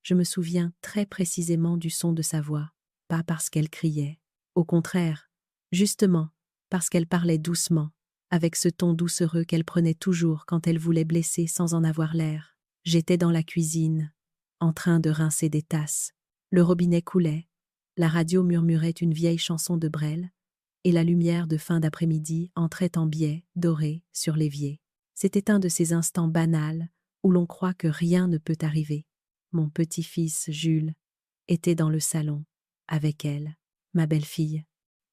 Je me souviens très précisément du son de sa voix, pas parce qu'elle criait. Au contraire, justement, parce qu'elle parlait doucement, avec ce ton doucereux qu'elle prenait toujours quand elle voulait blesser sans en avoir l'air. J'étais dans la cuisine, en train de rincer des tasses. Le robinet coulait, la radio murmurait une vieille chanson de Brel, et la lumière de fin d'après-midi entrait en biais, doré, sur l'évier. C'était un de ces instants banals où l'on croit que rien ne peut arriver. Mon petit-fils, Jules, était dans le salon, avec elle, ma belle-fille.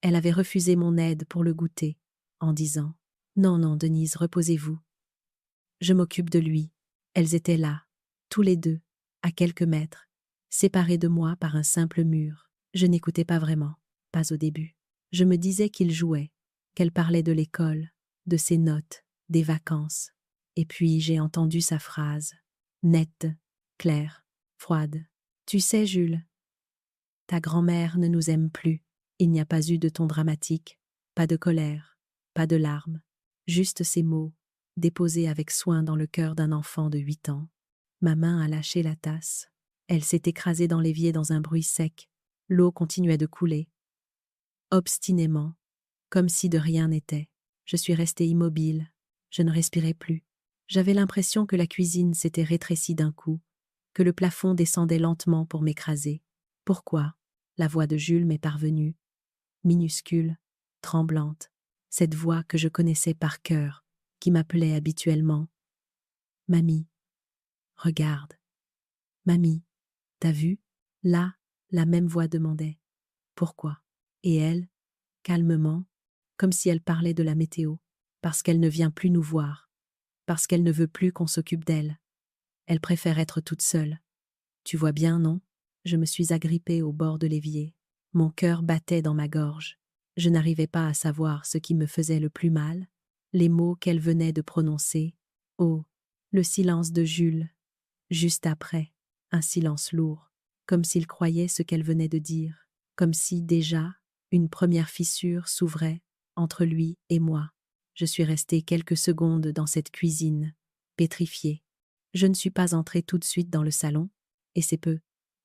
Elle avait refusé mon aide pour le goûter, en disant « Non, non, Denise, reposez-vous. Je m'occupe de lui. » Elles étaient là, tous les deux, à quelques mètres, séparés de moi par un simple mur. Je n'écoutais pas vraiment, pas au début. Je me disais qu'il jouait, qu'elle parlait de l'école, de ses notes, des vacances. Et puis j'ai entendu sa phrase, nette, claire, froide. « Tu sais, Jules, ta grand-mère ne nous aime plus. » Il n'y a pas eu de ton dramatique, pas de colère, pas de larmes, juste ces mots, déposés avec soin dans le cœur d'un enfant de 8 ans. Ma main a lâché la tasse. Elle s'est écrasée dans l'évier dans un bruit sec. L'eau continuait de couler. Obstinément, comme si de rien n'était. Je suis restée immobile. Je ne respirais plus. J'avais l'impression que la cuisine s'était rétrécie d'un coup, que le plafond descendait lentement pour m'écraser. Pourquoi? La voix de Jules m'est parvenue, minuscule, tremblante, cette voix que je connaissais par cœur, qui m'appelait habituellement. « Mamie, regarde. Mamie, t'as vu? » Là, la même voix demandait. « Pourquoi? » Et elle, calmement, comme si elle parlait de la météo, parce qu'elle ne vient plus nous voir, parce qu'elle ne veut plus qu'on s'occupe d'elle. Elle préfère être toute seule. Tu vois bien, non? Je me suis agrippée au bord de l'évier. Mon cœur battait dans ma gorge. Je n'arrivais pas à savoir ce qui me faisait le plus mal, les mots qu'elle venait de prononcer. Oh, le silence de Jules. Juste après, un silence lourd, comme s'il croyait ce qu'elle venait de dire, comme si, déjà, une première fissure s'ouvrait entre lui et moi. Je suis restée quelques secondes dans cette cuisine, pétrifiée. Je ne suis pas entrée tout de suite dans le salon, et c'est peu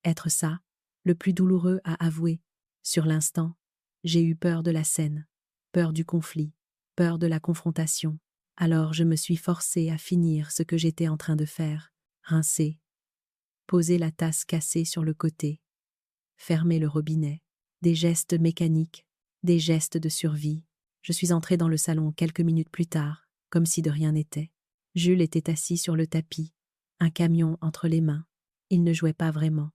être ça, le plus douloureux à avouer. Sur l'instant, j'ai eu peur de la scène, peur du conflit, peur de la confrontation. Alors je me suis forcée à finir ce que j'étais en train de faire, rincer, poser la tasse cassée sur le côté, fermer le robinet, des gestes mécaniques, des gestes de survie. Je suis entrée dans le salon quelques minutes plus tard, comme si de rien n'était. Jules était assis sur le tapis, un camion entre les mains. Il ne jouait pas vraiment.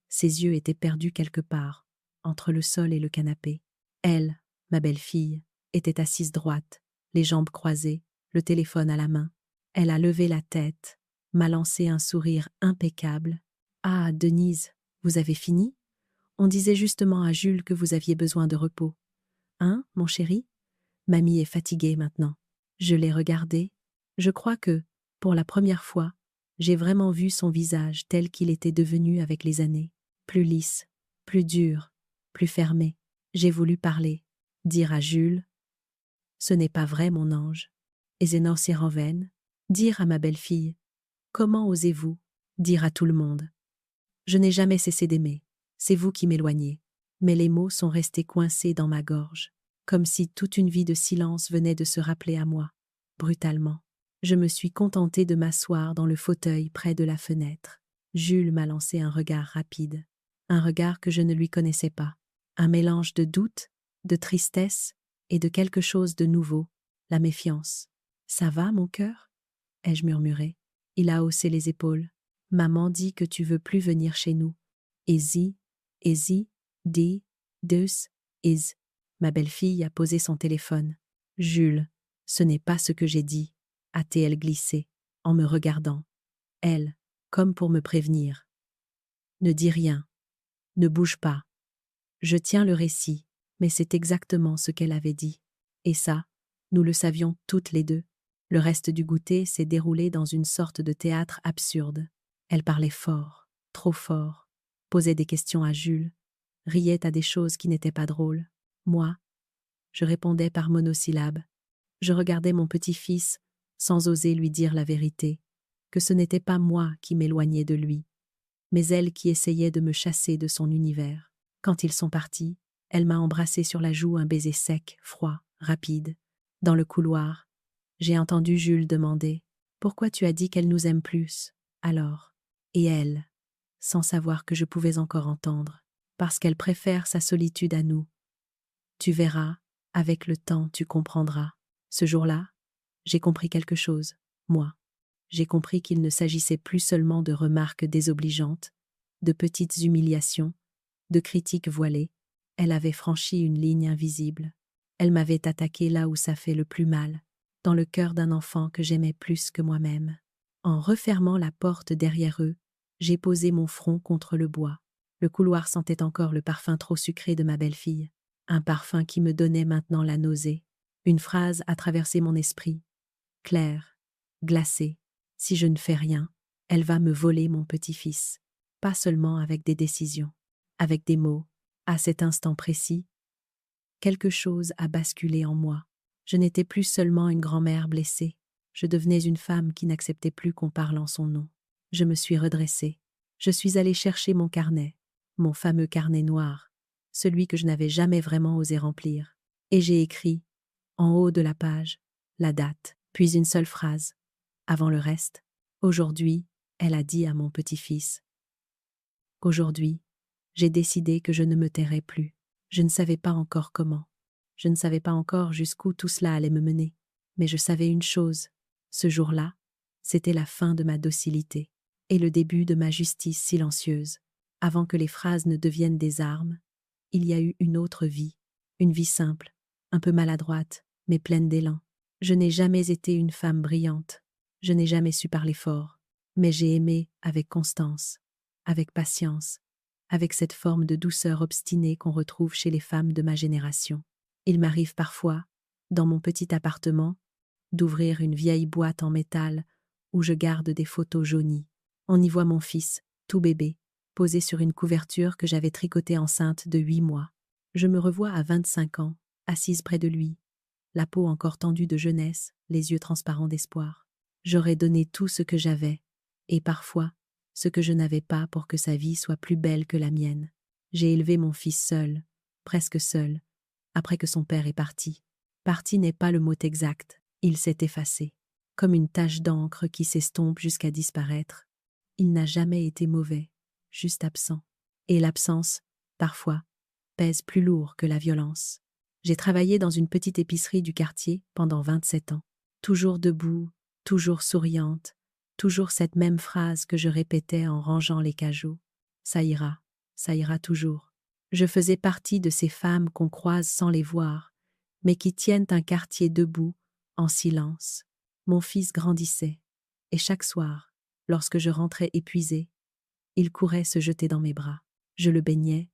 Ses yeux étaient perdus quelque part, entre le sol et le canapé. Elle, ma belle-fille, était assise droite, les jambes croisées, le téléphone à la main. Elle a levé la tête, m'a lancé un sourire impeccable. « Ah, Denise, vous avez fini? On disait justement à Jules que vous aviez besoin de repos. Hein, mon chéri? Mamie est fatiguée maintenant. » Je l'ai regardé. Je crois que, pour la première fois, j'ai vraiment vu son visage tel qu'il était devenu avec les années. Plus lisse, plus dur, plus fermé. J'ai voulu parler, dire à Jules « Ce n'est pas vrai, mon ange. » Ezenor Siranven, dire à ma belle-fille « Comment osez-vous ?» Dire à tout le monde « Je n'ai jamais cessé d'aimer. C'est vous qui m'éloignez. » Mais les mots sont restés coincés dans ma gorge, comme si toute une vie de silence venait de se rappeler à moi. Brutalement, je me suis contentée de m'asseoir dans le fauteuil près de la fenêtre. Jules m'a lancé un regard rapide, un regard que je ne lui connaissais pas, un mélange de doute, de tristesse et de quelque chose de nouveau, la méfiance. « Ça va, mon cœur ?» ai-je murmuré. Il a haussé les épaules. « Maman dit que tu veux plus venir chez nous. » Easy, di, dus, is. Ma belle-fille a posé son téléphone. « Jules, ce n'est pas ce que j'ai dit, » a-t-elle glissé, en me regardant. Elle, comme pour me prévenir. « Ne dis rien, ne bouge pas. » Je tiens le récit, mais c'est exactement ce qu'elle avait dit. Et ça, nous le savions toutes les deux. Le reste du goûter s'est déroulé dans une sorte de théâtre absurde. Elle parlait fort, trop fort, posait des questions à Jules, riait à des choses qui n'étaient pas drôles. Moi, je répondais par monosyllabes. Je regardais mon petit-fils sans oser lui dire la vérité, que ce n'était pas moi qui m'éloignais de lui, mais elle qui essayait de me chasser de son univers. Quand ils sont partis, elle m'a embrassé sur la joue, un baiser sec, froid, rapide. Dans le couloir, j'ai entendu Jules demander « Pourquoi tu as dit qu'elle nous aime plus ?» Alors, et elle, sans savoir que je pouvais encore entendre, parce qu'elle préfère sa solitude à nous. Tu verras, avec le temps tu comprendras. Ce jour-là, j'ai compris quelque chose, moi. J'ai compris qu'il ne s'agissait plus seulement de remarques désobligeantes, de petites humiliations, de critiques voilées. Elle avait franchi une ligne invisible. Elle m'avait attaqué là où ça fait le plus mal, dans le cœur d'un enfant que j'aimais plus que moi-même. En refermant la porte derrière eux, j'ai posé mon front contre le bois. Le couloir sentait encore le parfum trop sucré de ma belle-fille, un parfum qui me donnait maintenant la nausée. Une phrase a traversé mon esprit, claire, glacée. Si je ne fais rien, elle va me voler mon petit-fils. Pas seulement avec des décisions, avec des mots. À cet instant précis, quelque chose a basculé en moi. Je n'étais plus seulement une grand-mère blessée. Je devenais une femme qui n'acceptait plus qu'on parle en son nom. Je me suis redressée. Je suis allée chercher mon carnet, mon fameux carnet noir, celui que je n'avais jamais vraiment osé remplir. Et j'ai écrit, en haut de la page, la date, puis une seule phrase. Avant le reste, aujourd'hui, elle a dit à mon petit-fils. Aujourd'hui, j'ai décidé que je ne me tairais plus. Je ne savais pas encore comment. Je ne savais pas encore jusqu'où tout cela allait me mener. Mais je savais une chose. Ce jour-là, c'était la fin de ma docilité et le début de ma justice silencieuse. Avant que les phrases ne deviennent des armes, il y a eu une autre vie. Une vie simple, un peu maladroite, mais pleine d'élan. Je n'ai jamais été une femme brillante. Je n'ai jamais su parler fort. Mais j'ai aimé avec constance, avec patience, avec cette forme de douceur obstinée qu'on retrouve chez les femmes de ma génération. Il m'arrive parfois, dans mon petit appartement, d'ouvrir une vieille boîte en métal où je garde des photos jaunies. On y voit mon fils, tout bébé, posé sur une couverture que j'avais tricotée enceinte de 8 mois. Je me revois à 25 ans, assise près de lui, la peau encore tendue de jeunesse, les yeux transparents d'espoir. J'aurais donné tout ce que j'avais, et parfois, ce que je n'avais pas pour que sa vie soit plus belle que la mienne. J'ai élevé mon fils seul, presque seul, après que son père est parti. Parti n'est pas le mot exact, il s'est effacé, comme une tache d'encre qui s'estompe jusqu'à disparaître. Il n'a jamais été mauvais, juste absent. Et l'absence, parfois, pèse plus lourd que la violence. J'ai travaillé dans une petite épicerie du quartier pendant 27 ans, toujours debout, toujours souriante, toujours cette même phrase que je répétais en rangeant les cajots. Ça ira toujours. Je faisais partie de ces femmes qu'on croise sans les voir, mais qui tiennent un quartier debout, en silence. Mon fils grandissait, et chaque soir, lorsque je rentrais épuisée, il courait se jeter dans mes bras. Je le baignais,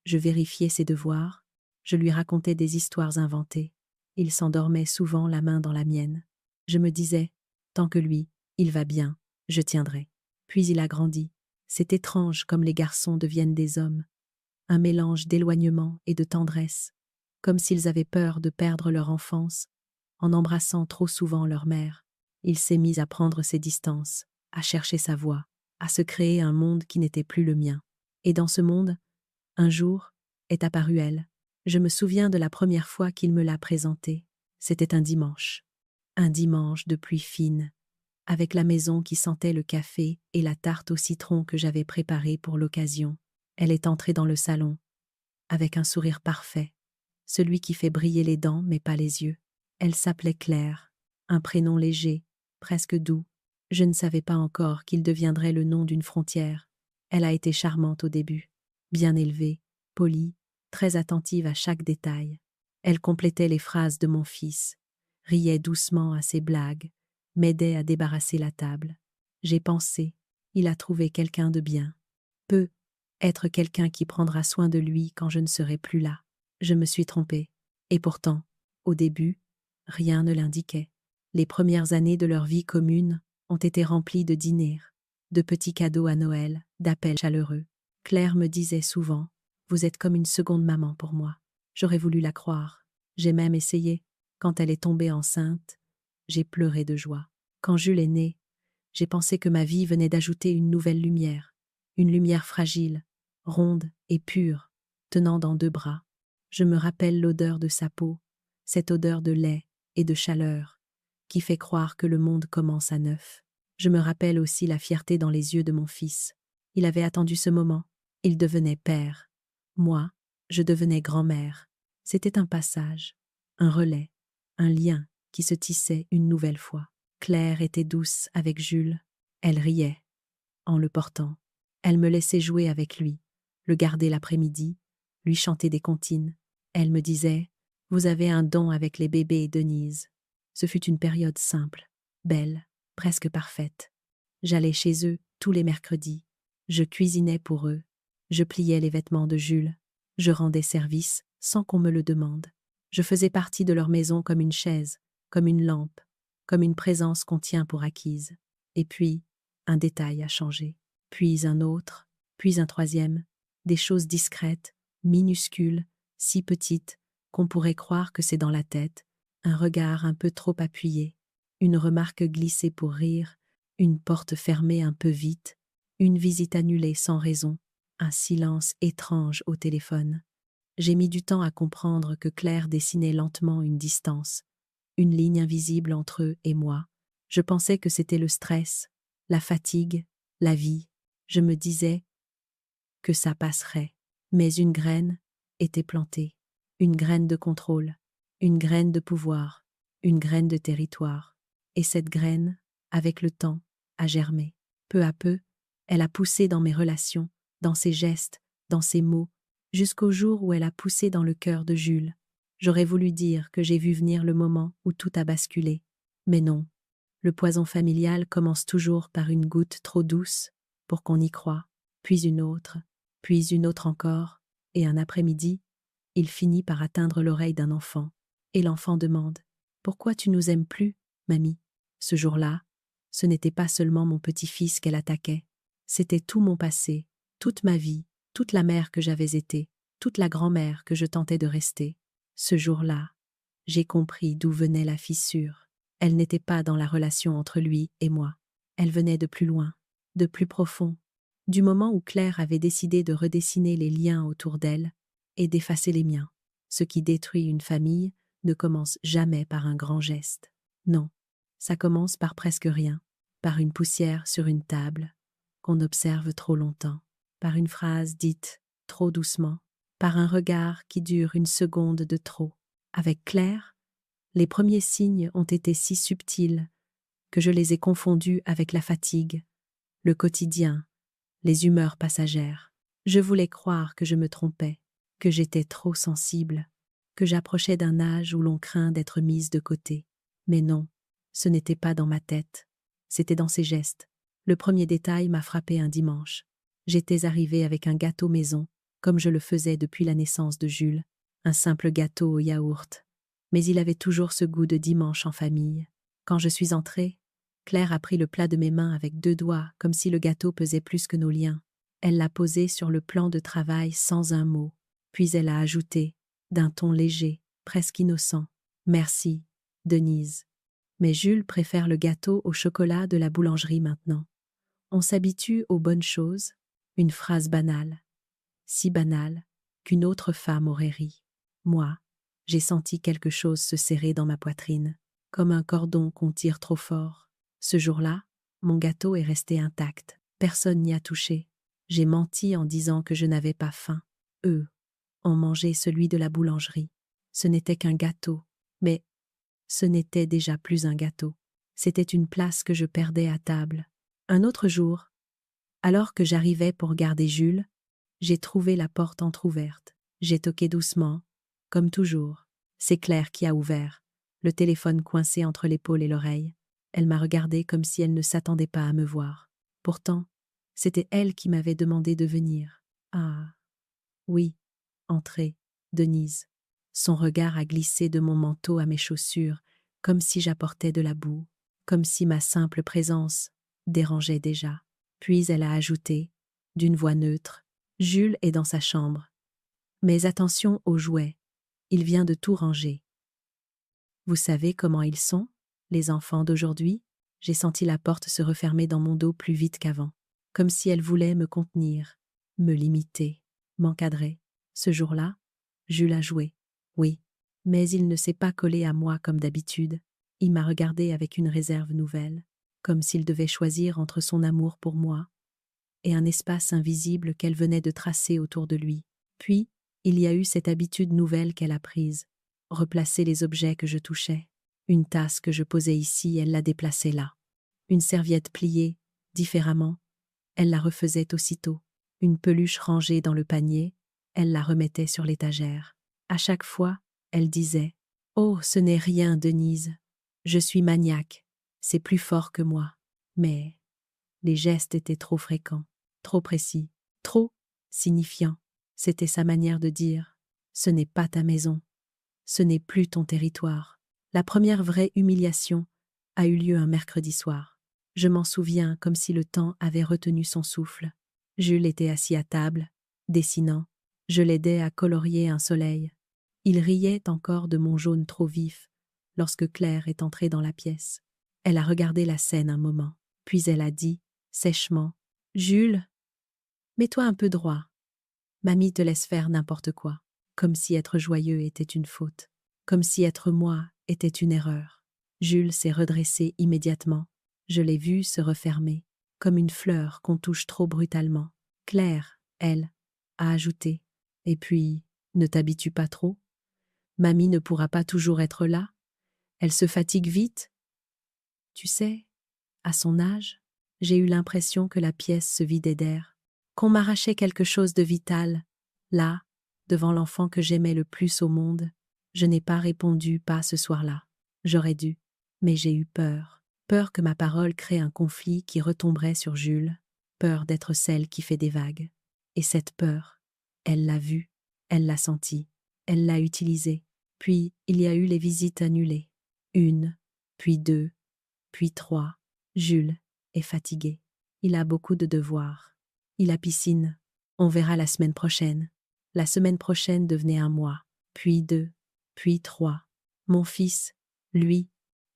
je vérifiais ses devoirs, je lui racontais des histoires inventées. Il s'endormait souvent la main dans la mienne. Je me disais, tant que lui, il va bien, je tiendrai. Puis il a grandi. C'est étrange comme les garçons deviennent des hommes. Un mélange d'éloignement et de tendresse, comme s'ils avaient peur de perdre leur enfance, en embrassant trop souvent leur mère. Il s'est mis à prendre ses distances, à chercher sa voie, à se créer un monde qui n'était plus le mien. Et dans ce monde, un jour, est apparue elle. Je me souviens de la première fois qu'il me l'a présentée. C'était un dimanche. Un dimanche de pluie fine, avec la maison qui sentait le café et la tarte au citron que j'avais préparée pour l'occasion. Elle est entrée dans le salon, avec un sourire parfait, celui qui fait briller les dents mais pas les yeux. Elle s'appelait Claire, un prénom léger, presque doux. Je ne savais pas encore qu'il deviendrait le nom d'une frontière. Elle a été charmante au début, bien élevée, polie, très attentive à chaque détail. Elle complétait les phrases de mon fils, riait doucement à ses blagues, m'aidait à débarrasser la table. J'ai pensé, il a trouvé quelqu'un de bien. Peut être quelqu'un qui prendra soin de lui quand je ne serai plus là. Je me suis trompée. Et pourtant, au début, rien ne l'indiquait. Les premières années de leur vie commune ont été remplies de dîners, de petits cadeaux à Noël, d'appels chaleureux. Claire me disait souvent, « Vous êtes comme une seconde maman pour moi. » J'aurais voulu la croire. J'ai même essayé. Quand elle est tombée enceinte, j'ai pleuré de joie. Quand Jules est né, j'ai pensé que ma vie venait d'ajouter une nouvelle lumière, une lumière fragile, ronde et pure, tenant dans 2 bras. Je me rappelle l'odeur de sa peau, cette odeur de lait et de chaleur, qui fait croire que le monde commence à neuf. Je me rappelle aussi la fierté dans les yeux de mon fils. Il avait attendu ce moment. Il devenait père. Moi, je devenais grand-mère. C'était un passage, un relais, un lien qui se tissait une nouvelle fois. Claire était douce avec Jules. Elle riait, en le portant. Elle me laissait jouer avec lui, le garder l'après-midi, lui chanter des comptines. Elle me disait « Vous avez un don avec les bébés, Denise ». Ce fut une période simple, belle, presque parfaite. J'allais chez eux tous les mercredis. Je cuisinais pour eux. Je pliais les vêtements de Jules. Je rendais service sans qu'on me le demande. Je faisais partie de leur maison comme une chaise, comme une lampe, comme une présence qu'on tient pour acquise. Et puis, un détail a changé. Puis un autre, puis un troisième. Des choses discrètes, minuscules, si petites, qu'on pourrait croire que c'est dans la tête. Un regard un peu trop appuyé. Une remarque glissée pour rire. Une porte fermée un peu vite. Une visite annulée sans raison. Un silence étrange au téléphone. J'ai mis du temps à comprendre que Claire dessinait lentement une distance, une ligne invisible entre eux et moi. Je pensais que c'était le stress, la fatigue, la vie. Je me disais que ça passerait. Mais une graine était plantée. Une graine de contrôle, une graine de pouvoir, une graine de territoire. Et cette graine, avec le temps, a germé. Peu à peu, elle a poussé dans mes relations, dans ses gestes, dans ses mots, jusqu'au jour où elle a poussé dans le cœur de Jules. J'aurais voulu dire que j'ai vu venir le moment où tout a basculé. Mais non. Le poison familial commence toujours par une goutte trop douce pour qu'on y croie, puis une autre encore, et un après-midi, il finit par atteindre l'oreille d'un enfant. Et l'enfant demande « Pourquoi tu nous aimes plus, mamie ?» Ce jour-là, ce n'était pas seulement mon petit-fils qu'elle attaquait, c'était tout mon passé, toute ma vie, toute la mère que j'avais été, toute la grand-mère que je tentais de rester. Ce jour-là, j'ai compris d'où venait la fissure. Elle n'était pas dans la relation entre lui et moi. Elle venait de plus loin, de plus profond, du moment où Claire avait décidé de redessiner les liens autour d'elle et d'effacer les miens. Ce qui détruit une famille ne commence jamais par un grand geste. Non, ça commence par presque rien, par une poussière sur une table, qu'on observe trop longtemps, par une phrase dite trop doucement, par un regard qui dure une seconde de trop. Avec Claire, les premiers signes ont été si subtils que je les ai confondus avec la fatigue, le quotidien, les humeurs passagères. Je voulais croire que je me trompais, que j'étais trop sensible, que j'approchais d'un âge où l'on craint d'être mise de côté. Mais non, ce n'était pas dans ma tête, c'était dans ses gestes. Le premier détail m'a frappé un dimanche. J'étais arrivée avec un gâteau maison, comme je le faisais depuis la naissance de Jules, un simple gâteau au yaourt. Mais il avait toujours ce goût de dimanche en famille. Quand je suis entrée, Claire a pris le plat de mes mains avec 2 doigts, comme si le gâteau pesait plus que nos liens. Elle l'a posé sur le plan de travail sans un mot. Puis elle a ajouté, d'un ton léger, presque innocent, « Merci, Denise. Mais Jules préfère le gâteau au chocolat de la boulangerie maintenant. » On s'habitue aux bonnes choses, une phrase banale, si banale qu'une autre femme aurait ri. Moi, j'ai senti quelque chose se serrer dans ma poitrine, comme un cordon qu'on tire trop fort. Ce jour-là, mon gâteau est resté intact. Personne n'y a touché. J'ai menti en disant que je n'avais pas faim. Eux ont mangé celui de la boulangerie. Ce n'était qu'un gâteau, mais ce n'était déjà plus un gâteau. C'était une place que je perdais à table. Un autre jour, alors que j'arrivais pour garder Jules, j'ai trouvé la porte entr'ouverte. J'ai toqué doucement, comme toujours. C'est Claire qui a ouvert, le téléphone coincé entre l'épaule et l'oreille. Elle m'a regardée comme si elle ne s'attendait pas à me voir. Pourtant, c'était elle qui m'avait demandé de venir. Ah, oui, entrez, Denise. Son regard a glissé de mon manteau à mes chaussures, comme si j'apportais de la boue, comme si ma simple présence dérangeait déjà. Puis elle a ajouté, d'une voix neutre, « Jules est dans sa chambre. Mais attention aux jouets, il vient de tout ranger. » Vous savez comment ils sont, les enfants d'aujourd'hui? J'ai senti la porte se refermer dans mon dos plus vite qu'avant. comme si elle voulait me contenir, me limiter, m'encadrer. Ce jour-là, Jules a joué, oui, mais il ne s'est pas collé à moi comme d'habitude. Il m'a regardé avec une réserve nouvelle, comme s'il devait choisir entre son amour pour moi et un espace invisible qu'elle venait de tracer autour de lui. Puis, il y a eu cette habitude nouvelle qu'elle a prise, replacer les objets que je touchais. Une tasse que je posais ici, elle la déplaçait là. Une serviette pliée, différemment, elle la refaisait aussitôt. Une peluche rangée dans le panier, elle la remettait sur l'étagère. À chaque fois, elle disait « Oh, ce n'est rien, Denise. Je suis maniaque. C'est plus fort que moi. » Mais les gestes étaient trop fréquents, trop précis, trop signifiants. C'était sa manière de dire « Ce n'est pas ta maison. Ce n'est plus ton territoire. » La première vraie humiliation a eu lieu un mercredi soir. Je m'en souviens comme si le temps avait retenu son souffle. Jules était assis à table, dessinant. Je l'aidais à colorier un soleil. Il riait encore de mon jaune trop vif lorsque Claire est entrée dans la pièce. Elle a regardé la scène un moment, puis elle a dit, sèchement, « Jules, mets-toi un peu droit. Mamie te laisse faire n'importe quoi. » Comme si être joyeux était une faute, comme si être moi était une erreur. Jules s'est redressé immédiatement. Je l'ai vu se refermer, comme une fleur qu'on touche trop brutalement. Claire, elle, a ajouté, « Et puis, ne t'habitue pas trop. Mamie ne pourra pas toujours être là. Elle se fatigue vite. » Tu sais, à son âge, j'ai eu l'impression que la pièce se vidait d'air, qu'on m'arrachait quelque chose de vital. Là, devant l'enfant que j'aimais le plus au monde, je n'ai pas répondu pas ce soir-là. J'aurais dû, mais j'ai eu peur. Peur que ma parole crée un conflit qui retomberait sur Jules, peur d'être celle qui fait des vagues. Et cette peur, elle l'a vue, elle l'a sentie, elle l'a utilisée. Puis il y a eu les visites annulées. 1, puis 2, puis 3. Jules est fatigué. Il a beaucoup de devoirs. Il a piscine. On verra la semaine prochaine. La semaine prochaine devenait un mois, puis 2, puis 3. Mon fils, lui,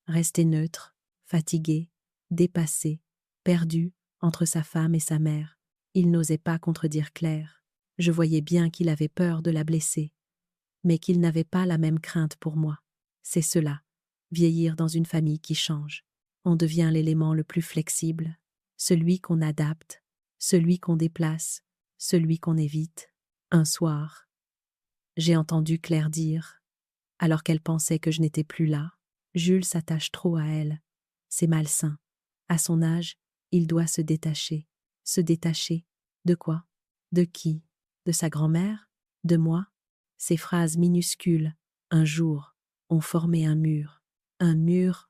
restait neutre, fatigué, dépassé, perdu entre sa femme et sa mère. Il n'osait pas contredire Claire. Je voyais bien qu'il avait peur de la blesser, mais qu'il n'avait pas la même crainte pour moi. C'est cela, vieillir dans une famille qui change. On devient l'élément le plus flexible, celui qu'on adapte, celui qu'on déplace, celui qu'on évite. Un soir, j'ai entendu Claire dire, alors qu'elle pensait que je n'étais plus là, « Jules s'attache trop à elle. C'est malsain. À son âge, il doit se détacher. » Se détacher de quoi? De qui? De sa grand-mère? De moi? Ces phrases minuscules, un jour, ont formé un mur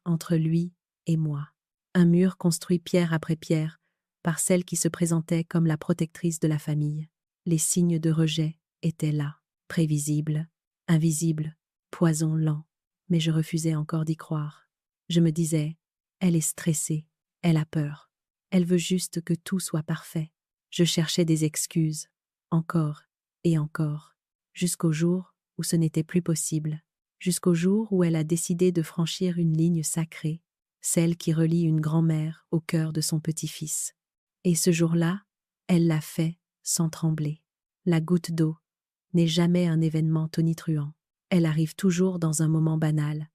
entre lui et moi. Un mur construit pierre après pierre par celle qui se présentait comme la protectrice de la famille. Les signes de rejet étaient là, prévisibles, invisibles, poison lent, mais je refusais encore d'y croire. Je me disais, elle est stressée, elle a peur, elle veut juste que tout soit parfait. Je cherchais des excuses, encore et encore, jusqu'au jour où ce n'était plus possible, jusqu'au jour où elle a décidé de franchir une ligne sacrée, celle qui relie une grand-mère au cœur de son petit-fils. Et ce jour-là, elle l'a fait sans trembler. La goutte d'eau n'est jamais un événement tonitruant. Elle arrive toujours dans un moment banal,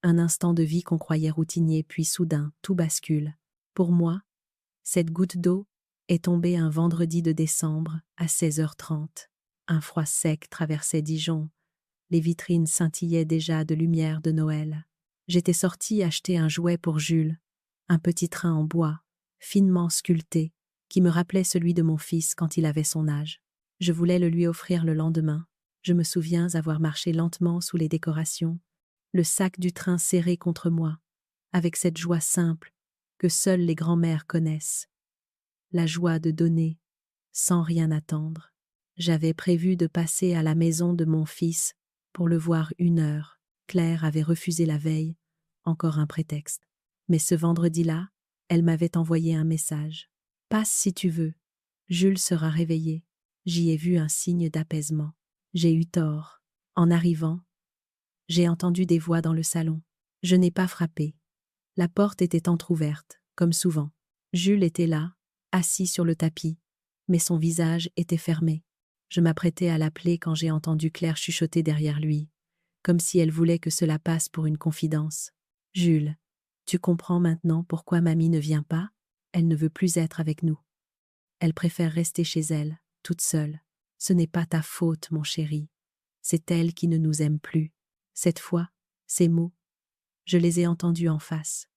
un instant de vie qu'on croyait routinier, puis soudain, tout bascule. Pour moi, cette goutte d'eau est tombée un vendredi de décembre à 16h30. Un froid sec traversait Dijon. Les vitrines scintillaient déjà de lumière de Noël. J'étais sortie acheter un jouet pour Jules, un petit train en bois, finement sculpté, qui me rappelait celui de mon fils quand il avait son âge. Je voulais le lui offrir le lendemain. Je me souviens avoir marché lentement sous les décorations, le sac du train serré contre moi, avec cette joie simple que seules les grands-mères connaissent. La joie de donner, sans rien attendre. J'avais prévu de passer à la maison de mon fils pour le voir 1 heure. Claire avait refusé la veille, encore un prétexte. Mais ce vendredi-là, elle m'avait envoyé un message. « Passe si tu veux. Jules sera réveillé. » J'y ai vu un signe d'apaisement. J'ai eu tort. En arrivant, j'ai entendu des voix dans le salon. Je n'ai pas frappé. La porte était entr'ouverte, comme souvent. Jules était là, assis sur le tapis, mais son visage était fermé. Je m'apprêtais à l'appeler quand j'ai entendu Claire chuchoter derrière lui, comme si elle voulait que cela passe pour une confidence. « Jules, tu comprends maintenant pourquoi mamie ne vient pas? Elle ne veut plus être avec nous. Elle préfère rester chez elle, toute seule. Ce n'est pas ta faute, mon chéri. C'est elle qui ne nous aime plus. » Cette fois, ces mots, je les ai entendus en face,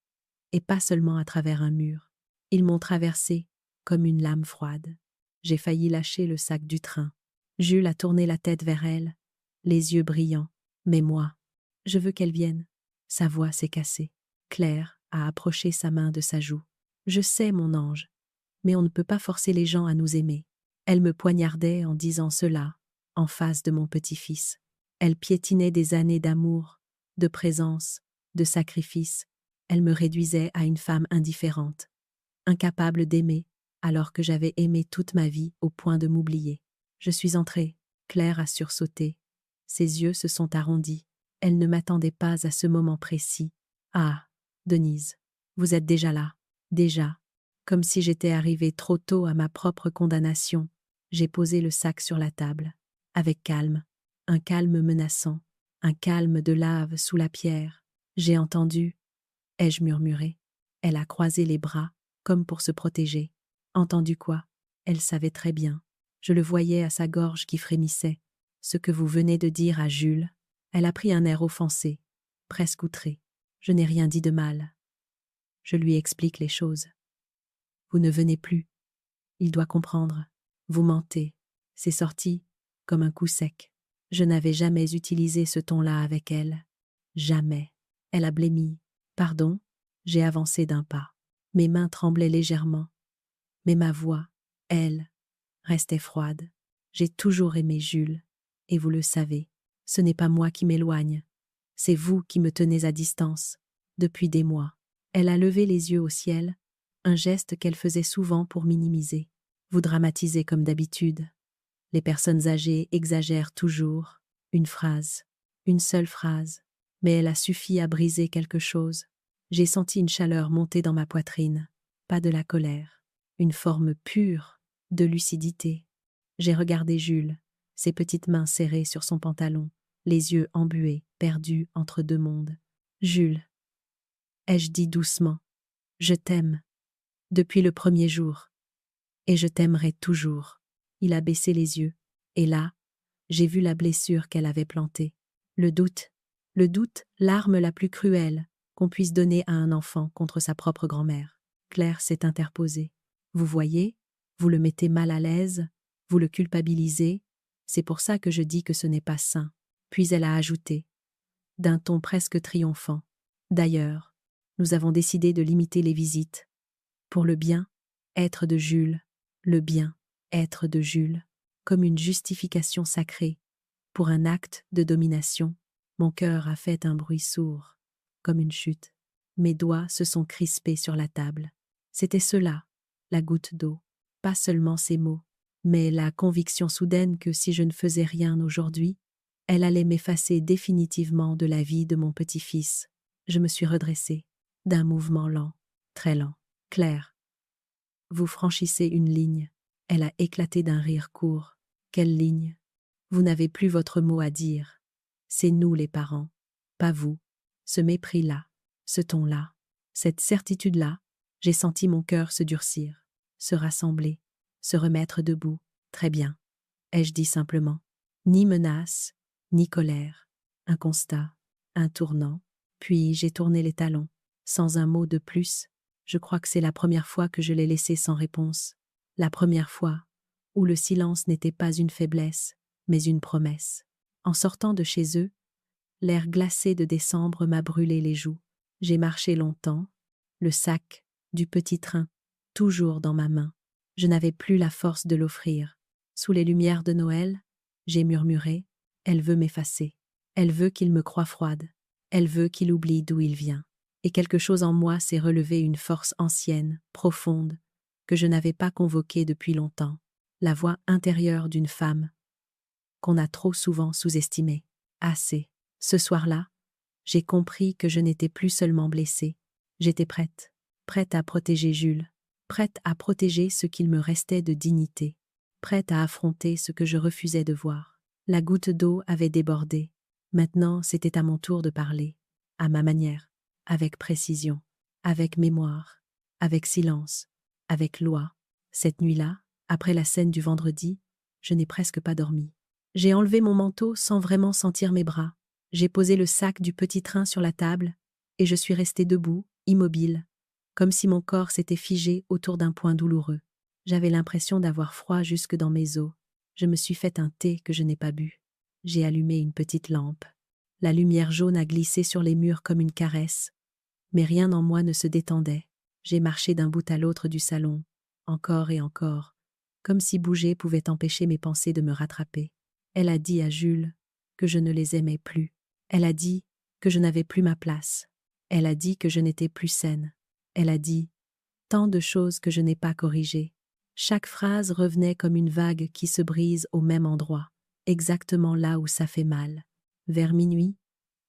et pas seulement à travers un mur. Ils m'ont traversé comme une lame froide. J'ai failli lâcher le sac du train. Jules a tourné la tête vers elle, les yeux brillants. Mais moi, je veux qu'elle vienne. Sa voix s'est cassée. Claire a approché sa main de sa joue. Je sais, mon ange, mais on ne peut pas forcer les gens à nous aimer. Elle me poignardait en disant cela, en face de mon petit-fils. Elle piétinait des années d'amour, de présence, de sacrifice. Elle me réduisait à une femme indifférente, incapable d'aimer, alors que j'avais aimé toute ma vie au point de m'oublier. Je suis entrée. Claire a sursauté. Ses yeux se sont arrondis. Elle ne m'attendait pas à ce moment précis. Ah, Denise, vous êtes déjà là. Déjà. Comme si j'étais arrivée trop tôt à ma propre condamnation. J'ai posé le sac sur la table. Avec calme. Un calme menaçant. Un calme de lave sous la pierre. J'ai entendu. Ai-je murmuré? Elle a croisé les bras, comme pour se protéger. Entendu quoi? Elle savait très bien. Je le voyais à sa gorge qui frémissait. Ce que vous venez de dire à Jules. Elle a pris un air offensé, presque outré. Je n'ai rien dit de mal. Je lui explique les choses. Vous ne venez plus. Il doit comprendre. Vous mentez. C'est sorti comme un coup sec. Je n'avais jamais utilisé ce ton-là avec elle. Jamais. Elle a blêmi. Pardon, j'ai avancé d'un pas. Mes mains tremblaient légèrement. Mais ma voix, elle, restait froide. J'ai toujours aimé Jules. Et vous le savez, ce n'est pas moi qui m'éloigne. C'est vous qui me tenez à distance, depuis des mois. Elle a levé les yeux au ciel, un geste qu'elle faisait souvent pour minimiser. Vous dramatisez comme d'habitude. Les personnes âgées exagèrent toujours. Une phrase, une seule phrase. Mais elle a suffi à briser quelque chose. J'ai senti une chaleur monter dans ma poitrine. Pas de la colère. Une forme pure de lucidité. J'ai regardé Jules, ses petites mains serrées sur son pantalon, les yeux embués, perdus entre deux mondes. Jules, ai-je dit doucement, je t'aime, depuis le premier jour, et je t'aimerai toujours. Il a baissé les yeux, et là, j'ai vu la blessure qu'elle avait plantée. Le doute, l'arme la plus cruelle qu'on puisse donner à un enfant contre sa propre grand-mère. Claire s'est interposée. Vous voyez, vous le mettez mal à l'aise, vous le culpabilisez, c'est pour ça que je dis que ce n'est pas sain. Puis elle a ajouté, d'un ton presque triomphant. D'ailleurs, nous avons décidé de limiter les visites. Pour le bien, être de Jules, le bien, être de Jules, comme une justification sacrée. Pour un acte de domination, mon cœur a fait un bruit sourd, comme une chute. Mes doigts se sont crispés sur la table. C'était cela, la goutte d'eau, pas seulement ces mots, mais la conviction soudaine que si je ne faisais rien aujourd'hui, elle allait m'effacer définitivement de la vie de mon petit-fils. Je me suis redressée, d'un mouvement lent, très lent. Claire, vous franchissez une ligne. Elle a éclaté d'un rire court. Quelle ligne? Vous n'avez plus votre mot à dire. C'est nous les parents, pas vous. Ce mépris-là, ce ton-là, cette certitude-là, j'ai senti mon cœur se durcir, se rassembler, se remettre debout. Très bien, ai-je dit simplement. Ni menace, ni colère. Un constat, un tournant. Puis j'ai tourné les talons, sans un mot de plus. Je crois que c'est la première fois que je l'ai laissé sans réponse. La première fois où le silence n'était pas une faiblesse, mais une promesse. En sortant de chez eux, l'air glacé de décembre m'a brûlé les joues. J'ai marché longtemps, le sac du petit train, toujours dans ma main. Je n'avais plus la force de l'offrir. Sous les lumières de Noël, j'ai murmuré, « Elle veut m'effacer. Elle veut qu'il me croie froide. Elle veut qu'il oublie d'où il vient. » Et quelque chose en moi s'est relevé, une force ancienne, profonde, que je n'avais pas convoquée depuis longtemps. La voix intérieure d'une femme qu'on a trop souvent sous-estimée. Assez. Ce soir-là, j'ai compris que je n'étais plus seulement blessée. J'étais prête à protéger Jules, prête à protéger ce qu'il me restait de dignité, prête à affronter ce que je refusais de voir. La goutte d'eau avait débordé. Maintenant, c'était à mon tour de parler, à ma manière, avec précision, avec mémoire, avec silence, avec loi. Cette nuit-là, après la scène du vendredi, je n'ai presque pas dormi. J'ai enlevé mon manteau sans vraiment sentir mes bras. J'ai posé le sac du petit train sur la table et je suis restée debout, immobile, comme si mon corps s'était figé autour d'un point douloureux. J'avais l'impression d'avoir froid jusque dans mes os. Je me suis fait un thé que je n'ai pas bu. J'ai allumé une petite lampe. La lumière jaune a glissé sur les murs comme une caresse, mais rien en moi ne se détendait. J'ai marché d'un bout à l'autre du salon, encore et encore, comme si bouger pouvait empêcher mes pensées de me rattraper. Elle a dit à Jules que je ne les aimais plus. Elle a dit que je n'avais plus ma place. Elle a dit que je n'étais plus saine. Elle a dit tant de choses que je n'ai pas corrigées. Chaque phrase revenait comme une vague qui se brise au même endroit, exactement là où ça fait mal. Vers minuit,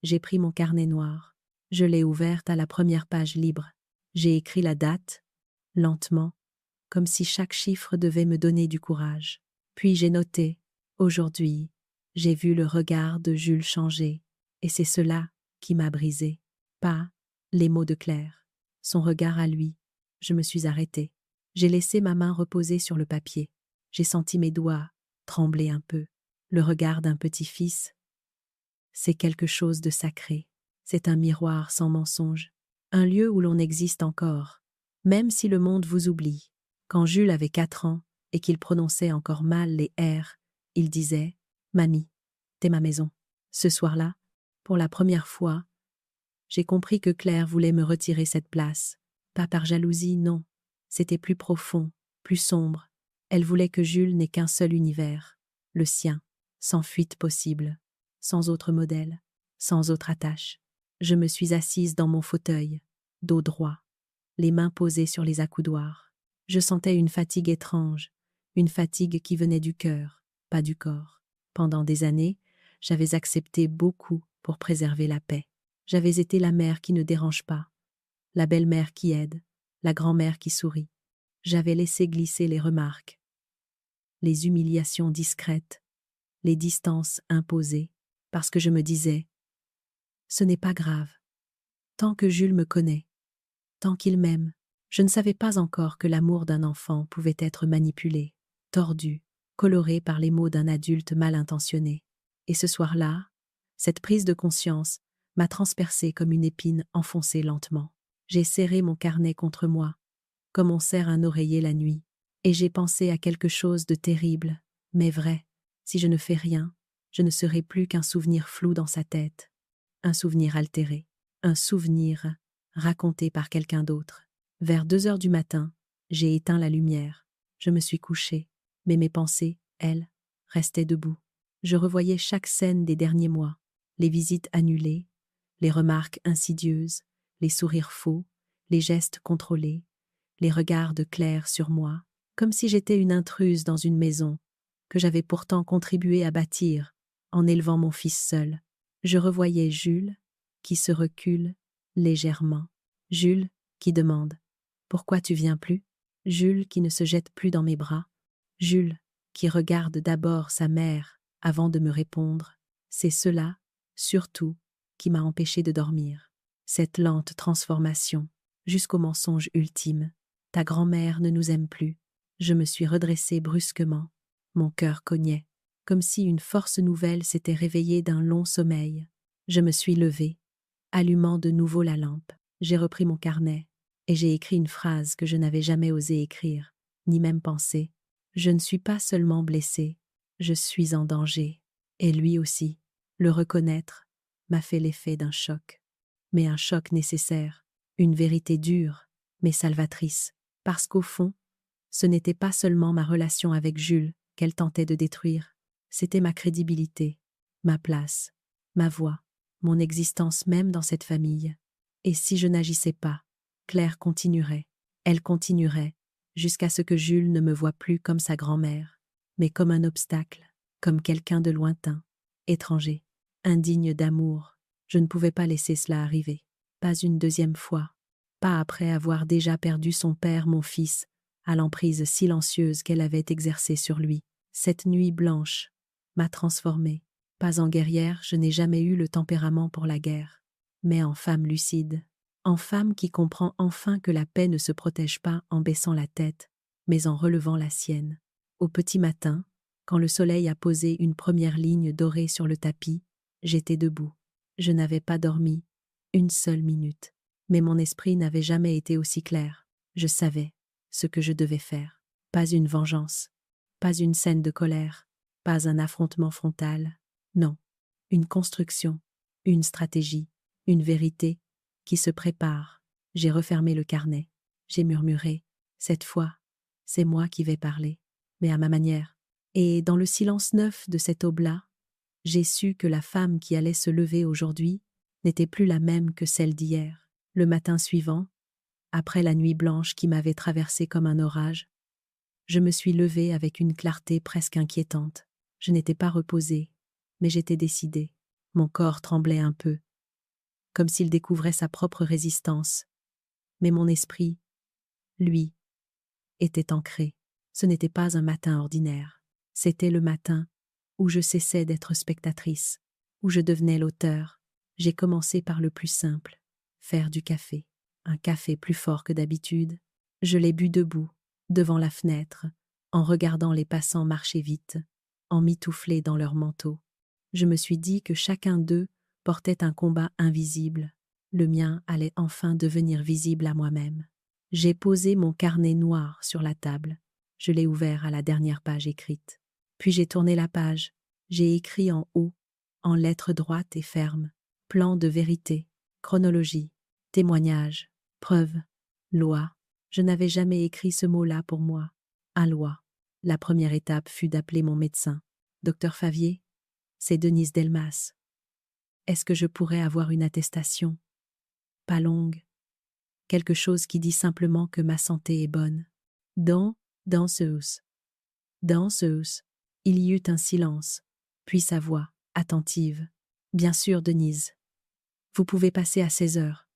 j'ai pris mon carnet noir. Je l'ai ouverte à la première page libre. J'ai écrit la date, lentement, comme si chaque chiffre devait me donner du courage. Puis j'ai noté, aujourd'hui, j'ai vu le regard de Jules changer, et c'est cela qui m'a brisé. Pas les mots de Claire, son regard à lui. Je me suis arrêtée. J'ai laissé ma main reposer sur le papier. J'ai senti mes doigts trembler un peu. Le regard d'un petit-fils, c'est quelque chose de sacré. C'est un miroir sans mensonge, un lieu où l'on existe encore, même si le monde vous oublie. Quand Jules avait 4 ans et qu'il prononçait encore mal les R, il disait « Mamie, t'es ma maison ». Ce soir-là, pour la première fois, j'ai compris que Claire voulait me retirer cette place. Pas par jalousie, non. C'était plus profond, plus sombre. Elle voulait que Jules n'ait qu'un seul univers, le sien, sans fuite possible, sans autre modèle, sans autre attache. Je me suis assise dans mon fauteuil, dos droit, les mains posées sur les accoudoirs. Je sentais une fatigue étrange, une fatigue qui venait du cœur, pas du corps. Pendant des années, j'avais accepté beaucoup pour préserver la paix. J'avais été la mère qui ne dérange pas, la belle-mère qui aide, la grand-mère qui sourit. J'avais laissé glisser les remarques, les humiliations discrètes, les distances imposées, parce que je me disais « ce n'est pas grave, tant que Jules me connaît, tant qu'il m'aime ». Je ne savais pas encore que l'amour d'un enfant pouvait être manipulé, tordu, coloré par les mots d'un adulte mal intentionné. Et ce soir-là, cette prise de conscience m'a transpercée comme une épine enfoncée lentement. J'ai serré mon carnet contre moi, comme on serre un oreiller la nuit, et j'ai pensé à quelque chose de terrible, mais vrai. Si je ne fais rien, je ne serai plus qu'un souvenir flou dans sa tête, un souvenir altéré, un souvenir raconté par quelqu'un d'autre. Vers 2 heures du matin, j'ai éteint la lumière. Je me suis couchée, mais mes pensées, elles, restaient debout. Je revoyais chaque scène des derniers mois, les visites annulées, les remarques insidieuses, les sourires faux, les gestes contrôlés, les regards de Claire sur moi, comme si j'étais une intruse dans une maison que j'avais pourtant contribué à bâtir en élevant mon fils seul. Je revoyais Jules, qui se recule légèrement. Jules, qui demande « Pourquoi tu viens plus ?» Jules, qui ne se jette plus dans mes bras. Jules, qui regarde d'abord sa mère avant de me répondre. C'est cela, surtout, qui m'a empêché de dormir. Cette lente transformation, jusqu'au mensonge ultime. Ta grand-mère ne nous aime plus. Je me suis redressée brusquement. Mon cœur cognait, comme si une force nouvelle s'était réveillée d'un long sommeil. Je me suis levée, allumant de nouveau la lampe. J'ai repris mon carnet, et j'ai écrit une phrase que je n'avais jamais osé écrire, ni même penser. Je ne suis pas seulement blessée, je suis en danger. Et lui aussi, le reconnaître, m'a fait l'effet d'un choc. Mais un choc nécessaire, une vérité dure, mais salvatrice. Parce qu'au fond, ce n'était pas seulement ma relation avec Jules qu'elle tentait de détruire, c'était ma crédibilité, ma place, ma voix, mon existence même dans cette famille. Et si je n'agissais pas, Claire continuerait, elle continuerait, jusqu'à ce que Jules ne me voie plus comme sa grand-mère, mais comme un obstacle, comme quelqu'un de lointain, étranger, indigne d'amour. Je ne pouvais pas laisser cela arriver, pas une deuxième fois. pas après avoir déjà perdu son père, mon fils, à l'emprise silencieuse qu'elle avait exercée sur lui. Cette nuit blanche m'a transformée. Pas en guerrière, je n'ai jamais eu le tempérament pour la guerre, mais en femme lucide, en femme qui comprend enfin que la paix ne se protège pas en baissant la tête, mais en relevant la sienne. Au petit matin, quand le soleil a posé une première ligne dorée sur le tapis, j'étais debout. Je n'avais pas dormi une seule minute, mais mon esprit n'avait jamais été aussi clair. Je savais ce que je devais faire. Pas une vengeance, pas une scène de colère, pas un affrontement frontal. Non, une construction, une stratégie, une vérité qui se prépare. J'ai refermé le carnet. J'ai murmuré. Cette fois, c'est moi qui vais parler, mais à ma manière. Et dans le silence neuf de cette aube-là, j'ai su que la femme qui allait se lever aujourd'hui n'était plus la même que celle d'hier. Le matin suivant, après la nuit blanche qui m'avait traversée comme un orage, je me suis levée avec une clarté presque inquiétante. Je n'étais pas reposée, mais j'étais décidée. Mon corps tremblait un peu, comme s'il découvrait sa propre résistance. Mais mon esprit, lui, était ancré. Ce n'était pas un matin ordinaire. C'était le matin où je cessais d'être spectatrice, où je devenais l'auteur. J'ai commencé par le plus simple, faire du café. Un café plus fort que d'habitude. Je l'ai bu debout, devant la fenêtre, en regardant les passants marcher vite, emmitouflés dans leurs manteaux. Je me suis dit que chacun d'eux portait un combat invisible. Le mien allait enfin devenir visible à moi-même. J'ai posé mon carnet noir sur la table. Je l'ai ouvert à la dernière page écrite. Puis j'ai tourné la page. J'ai écrit en haut, en lettres droites et fermes, plan de vérité, chronologie, témoignage, preuve, loi. Je n'avais jamais écrit ce mot-là pour moi. À loi. La première étape fut d'appeler mon médecin. Docteur Favier, c'est Denise Delmas. Est-ce que je pourrais avoir une attestation? Pas longue. Quelque chose qui dit simplement que ma santé est bonne. Danseuse. Danseuse. Il y eut un silence, puis sa voix, attentive. Bien sûr, Denise. Vous pouvez passer à 16 heures.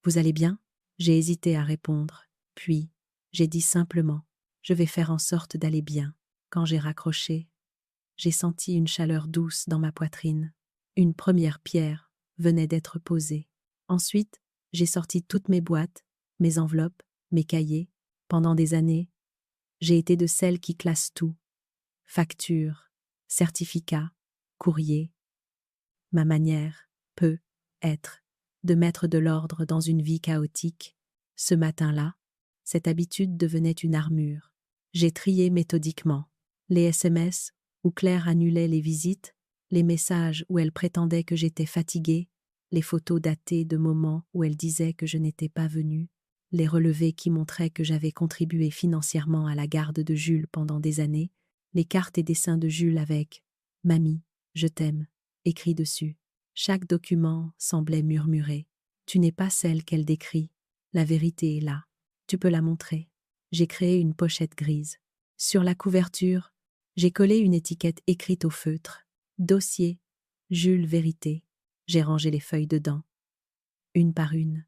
Vous allez bien? J'ai hésité à répondre. Puis, j'ai dit simplement, je vais faire en sorte d'aller bien. Quand j'ai raccroché, j'ai senti une chaleur douce dans ma poitrine. Une première pierre venait d'être posée. Ensuite, j'ai sorti toutes mes boîtes, mes enveloppes, mes cahiers. Pendant des années, j'ai été de celles qui classent tout. Factures, certificats, courriers. Ma manière peut être de mettre de l'ordre dans une vie chaotique. Ce matin-là, cette habitude devenait une armure. J'ai trié méthodiquement les SMS où Claire annulait les visites, les messages où elle prétendait que j'étais fatiguée, les photos datées de moments où elle disait que je n'étais pas venue, les relevés qui montraient que j'avais contribué financièrement à la garde de Jules pendant des années, les cartes et dessins de Jules avec « Mamie, je t'aime » écrit dessus. Chaque document semblait murmurer. Tu n'es pas celle qu'elle décrit. La vérité est là. Tu peux la montrer. J'ai créé une pochette grise. Sur la couverture, j'ai collé une étiquette écrite au feutre. Dossier, Jules Vérité. J'ai rangé les feuilles dedans, une par une,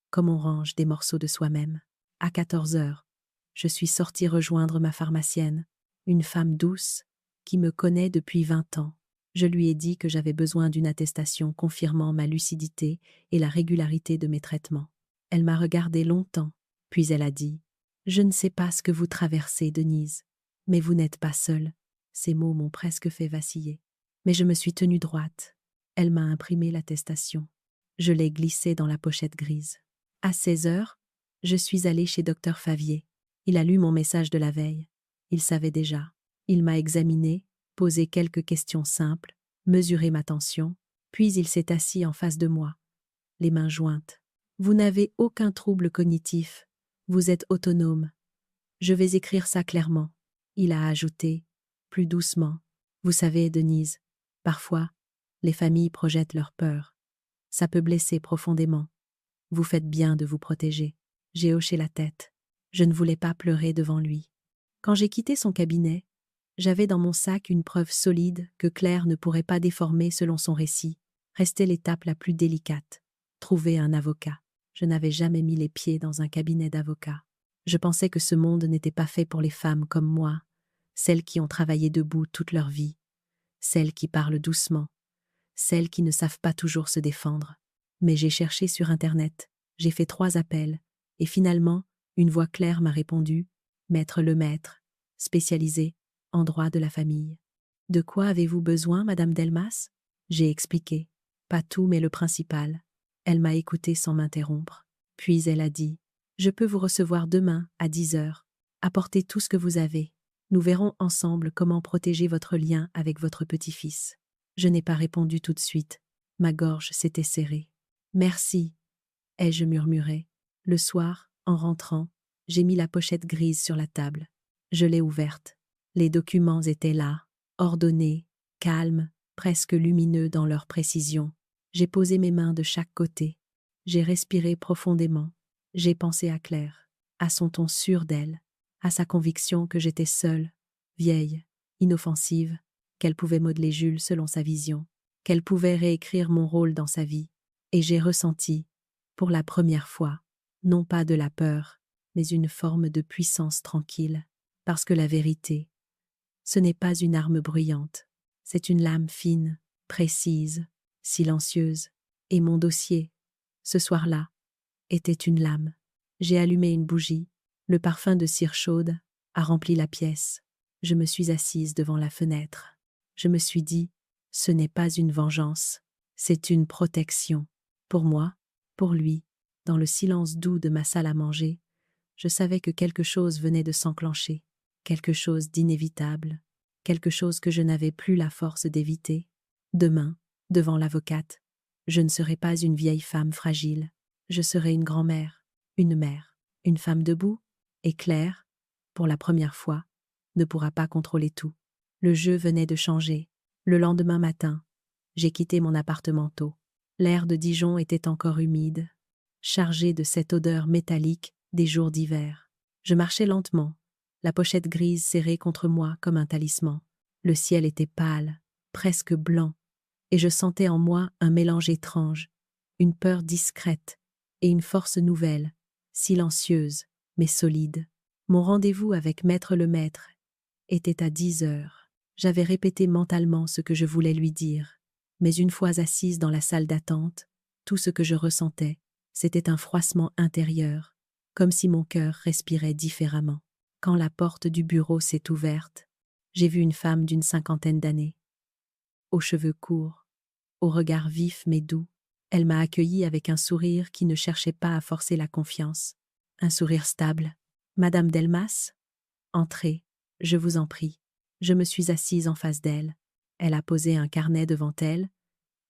comme on range des morceaux de soi-même. À 14 heures, je suis sortie rejoindre ma pharmacienne, une femme douce qui me connaît depuis 20 ans. Je lui ai dit que j'avais besoin d'une attestation confirmant ma lucidité et la régularité de mes traitements. Elle m'a regardé longtemps, puis elle a dit « Je ne sais pas ce que vous traversez, Denise, mais vous n'êtes pas seule. » Ces mots m'ont presque fait vaciller. Mais je me suis tenue droite. Elle m'a imprimé l'attestation. Je l'ai glissée dans la pochette grise. À 16 heures, je suis allée chez Dr Favier. Il a lu mon message de la veille. Il savait déjà. Il m'a examinée, posé quelques questions simples, mesuré ma tension, puis il s'est assis en face de moi, les mains jointes. Vous n'avez aucun trouble cognitif. Vous êtes autonome. Je vais écrire ça clairement. Il a ajouté, plus doucement. Vous savez, Denise, parfois, les familles projettent leur peur. Ça peut blesser profondément. Vous faites bien de vous protéger. J'ai hoché la tête. Je ne voulais pas pleurer devant lui. Quand j'ai quitté son cabinet, j'avais dans mon sac une preuve solide que Claire ne pourrait pas déformer selon son récit. Restait l'étape la plus délicate. Trouver un avocat. Je n'avais jamais mis les pieds dans un cabinet d'avocat. Je pensais que ce monde n'était pas fait pour les femmes comme moi, celles qui ont travaillé debout toute leur vie, celles qui parlent doucement, celles qui ne savent pas toujours se défendre. Mais j'ai cherché sur Internet, j'ai fait 3 appels, et finalement, une voix claire m'a répondu, Maître Lemaître, spécialisé en droit de la famille. De quoi avez-vous besoin, Madame Delmas? J'ai expliqué. Pas tout, mais le principal. Elle m'a écouté sans m'interrompre. Puis elle a dit, je peux vous recevoir demain à 10 heures. Apportez tout ce que vous avez. Nous verrons ensemble comment protéger votre lien avec votre petit-fils. Je n'ai pas répondu tout de suite. Ma gorge s'était serrée. Merci, ai-je murmuré. Le soir, en rentrant, j'ai mis la pochette grise sur la table. Je l'ai ouverte. Les documents étaient là, ordonnés, calmes, presque lumineux dans leur précision. J'ai posé mes mains de chaque côté. J'ai respiré profondément. J'ai pensé à Claire, à son ton sûr d'elle, à sa conviction que j'étais seule, vieille, inoffensive, qu'elle pouvait modeler Jules selon sa vision, qu'elle pouvait réécrire mon rôle dans sa vie. Et j'ai ressenti, pour la première fois, non pas de la peur, mais une forme de puissance tranquille, parce que la vérité, ce n'est pas une arme bruyante, c'est une lame fine, précise, silencieuse, et mon dossier, ce soir-là, était une lame. J'ai allumé une bougie, le parfum de cire chaude a rempli la pièce. Je me suis assise devant la fenêtre. Je me suis dit, ce n'est pas une vengeance, c'est une protection. Pour moi, pour lui, dans le silence doux de ma salle à manger, je savais que quelque chose venait de s'enclencher, quelque chose d'inévitable, quelque chose que je n'avais plus la force d'éviter. Demain, devant l'avocate, je ne serai pas une vieille femme fragile, je serai une grand-mère, une femme debout, et Claire, pour la première fois, ne pourra pas contrôler tout. Le jeu venait de changer. Le lendemain matin, j'ai quitté mon appartement tôt. L'air de Dijon était encore humide, chargé de cette odeur métallique des jours d'hiver. Je marchais lentement, la pochette grise serrée contre moi comme un talisman. Le ciel était pâle, presque blanc, et je sentais en moi un mélange étrange, une peur discrète et une force nouvelle, silencieuse mais solide. Mon rendez-vous avec Maître Lemaître était à 10 heures. J'avais répété mentalement ce que je voulais lui dire, mais une fois assise dans la salle d'attente, tout ce que je ressentais, c'était un froissement intérieur, comme si mon cœur respirait différemment. Quand la porte du bureau s'est ouverte, j'ai vu une femme d'une 50aine d'années, aux cheveux courts, au regard vif mais doux. Elle m'a accueilli avec un sourire qui ne cherchait pas à forcer la confiance, un sourire stable. « Madame Delmas, entrez, je vous en prie. » Je me suis assise en face d'elle. Elle a posé un carnet devant elle,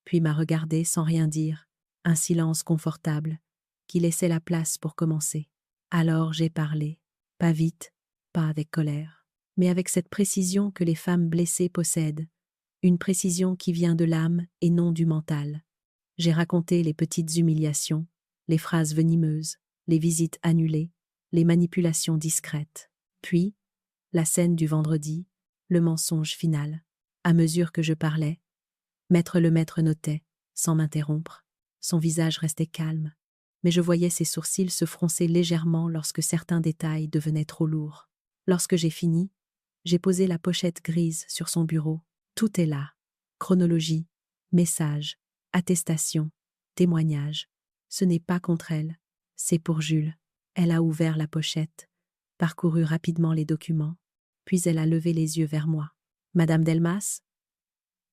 puis m'a regardée sans rien dire, un silence confortable, qui laissait la place pour commencer. Alors j'ai parlé, pas vite, pas avec colère, mais avec cette précision que les femmes blessées possèdent, une précision qui vient de l'âme et non du mental. J'ai raconté les petites humiliations, les phrases venimeuses, les visites annulées, les manipulations discrètes. Puis, la scène du vendredi, le mensonge final. À mesure que je parlais, Maître Lemaître notait, sans m'interrompre. Son visage restait calme, mais je voyais ses sourcils se froncer légèrement lorsque certains détails devenaient trop lourds. Lorsque j'ai fini, j'ai posé la pochette grise sur son bureau. Tout est là. Chronologie, message, attestation, témoignage. Ce n'est pas contre elle, c'est pour Jules. Elle a ouvert la pochette, parcouru rapidement les documents, puis elle a levé les yeux vers moi. « Madame Delmas,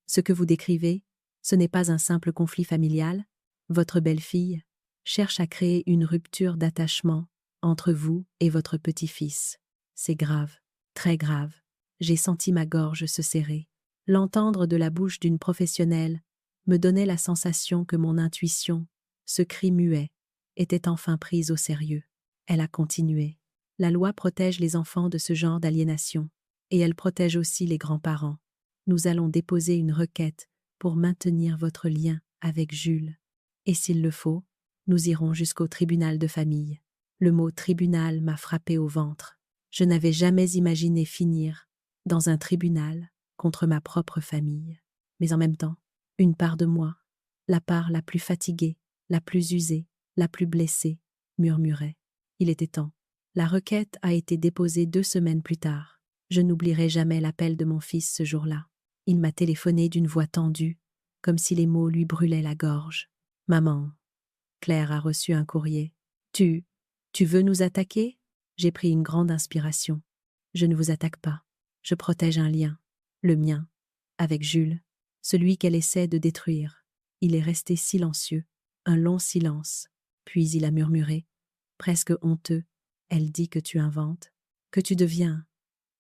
ce que vous décrivez, ce n'est pas un simple conflit familial. Votre belle-fille cherche à créer une rupture d'attachement entre vous et votre petit-fils. C'est grave, très grave. » J'ai senti ma gorge se serrer. L'entendre de la bouche d'une professionnelle me donnait la sensation que mon intuition, ce cri muet, était enfin prise au sérieux. Elle a continué. La loi protège les enfants de ce genre d'aliénation, et elle protège aussi les grands-parents. Nous allons déposer une requête pour maintenir votre lien avec Jules. Et s'il le faut, nous irons jusqu'au tribunal de famille. Le mot tribunal m'a frappé au ventre. Je n'avais jamais imaginé finir dans un tribunal contre ma propre famille. Mais en même temps, une part de moi, la part la plus fatiguée, la plus usée, la plus blessée, murmurait. Il était temps. La requête a été déposée 2 semaines plus tard. Je n'oublierai jamais l'appel de mon fils ce jour-là. Il m'a téléphoné d'une voix tendue, comme si les mots lui brûlaient la gorge. Maman, Claire a reçu un courrier. Tu veux nous attaquer? J'ai pris une grande inspiration. Je ne vous attaque pas. Je protège un lien. Le mien. Avec Jules. Celui qu'elle essaie de détruire. Il est resté silencieux. Un long silence. Puis il a murmuré, presque honteux. Elle dit que tu inventes, que tu deviens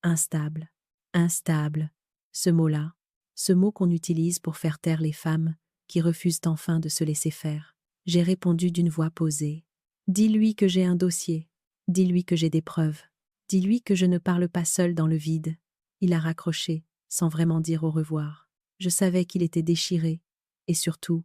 instable. Instable. Ce mot-là, ce mot qu'on utilise pour faire taire les femmes qui refusent enfin de se laisser faire. J'ai répondu d'une voix posée. Dis-lui que j'ai un dossier. Dis-lui que j'ai des preuves. Dis-lui que je ne parle pas seul dans le vide. Il a raccroché, sans vraiment dire au revoir. Je savais qu'il était déchiré, et surtout,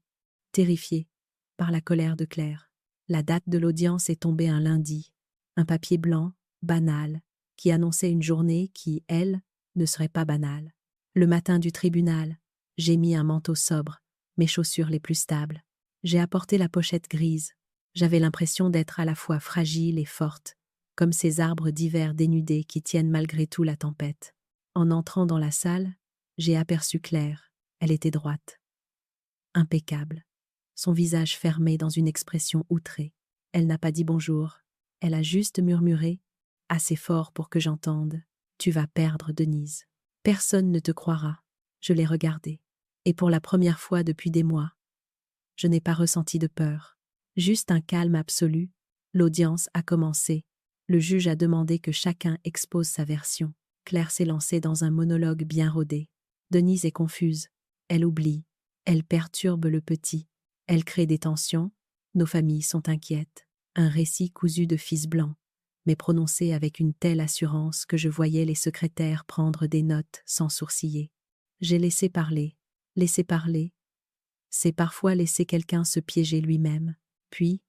terrifié, par la colère de Claire. La date de l'audience est tombée un lundi. Un papier blanc, banal, qui annonçait une journée qui, elle, ne serait pas banale. Le matin du tribunal, j'ai mis un manteau sobre, mes chaussures les plus stables. J'ai apporté la pochette grise. J'avais l'impression d'être à la fois fragile et forte, comme ces arbres d'hiver dénudés qui tiennent malgré tout la tempête. En entrant dans la salle, j'ai aperçu Claire. Elle était droite. Impeccable. Son visage fermé dans une expression outrée. Elle n'a pas dit bonjour. Elle a juste murmuré, assez fort pour que j'entende. Tu vas perdre, Denise. Personne ne te croira. Je l'ai regardée. Et pour la première fois depuis des mois, je n'ai pas ressenti de peur. Juste un calme absolu. L'audience a commencé. Le juge a demandé que chacun expose sa version. Claire s'est lancée dans un monologue bien rodé. Denise est confuse. Elle oublie. Elle perturbe le petit. Elle crée des tensions. Nos familles sont inquiètes. Un récit cousu de fils blancs, mais prononcé avec une telle assurance que je voyais les secrétaires prendre des notes sans sourciller. J'ai laissé parler. Laisser parler, c'est parfois laisser quelqu'un se piéger lui-même. Puis,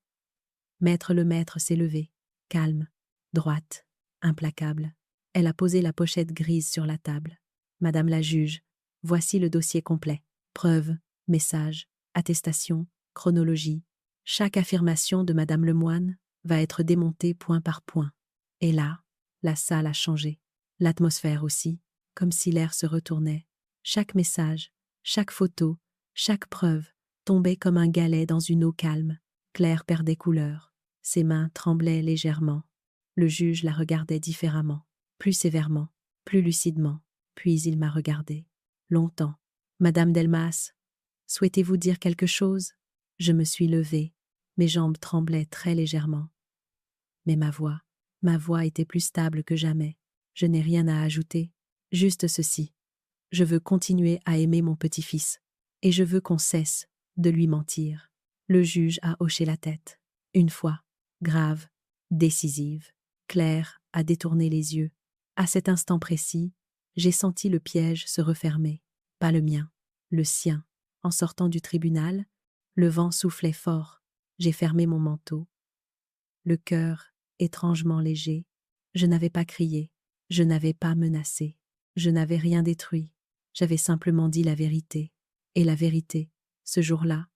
Maître le maître s'est levé, calme, droite, implacable. Elle a posé la pochette grise sur la table. Madame la juge, voici le dossier complet. Preuves, messages, attestations, chronologie. Chaque affirmation de Madame Lemoine va être démontée point par point. Et là, la salle a changé. L'atmosphère aussi, comme si l'air se retournait. Chaque message, chaque photo, chaque preuve tombait comme un galet dans une eau calme. Claire perdait couleur. Ses mains tremblaient légèrement. Le juge la regardait différemment, plus sévèrement, plus lucidement. Puis il m'a regardée. Longtemps. Madame Delmas, souhaitez-vous dire quelque chose? Je me suis levée. Mes jambes tremblaient très légèrement. Mais ma voix était plus stable que jamais. Je n'ai rien à ajouter. Juste ceci. Je veux continuer à aimer mon petit-fils. Et je veux qu'on cesse de lui mentir. Le juge a hoché la tête. Une fois, grave, décisive. Claire a détourné les yeux. À cet instant précis, j'ai senti le piège se refermer. Pas le mien, le sien. En sortant du tribunal, le vent soufflait fort. J'ai fermé mon manteau. Le cœur, étrangement léger. Je n'avais pas crié. Je n'avais pas menacé. Je n'avais rien détruit. J'avais simplement dit la vérité. Et la vérité, ce jour-là,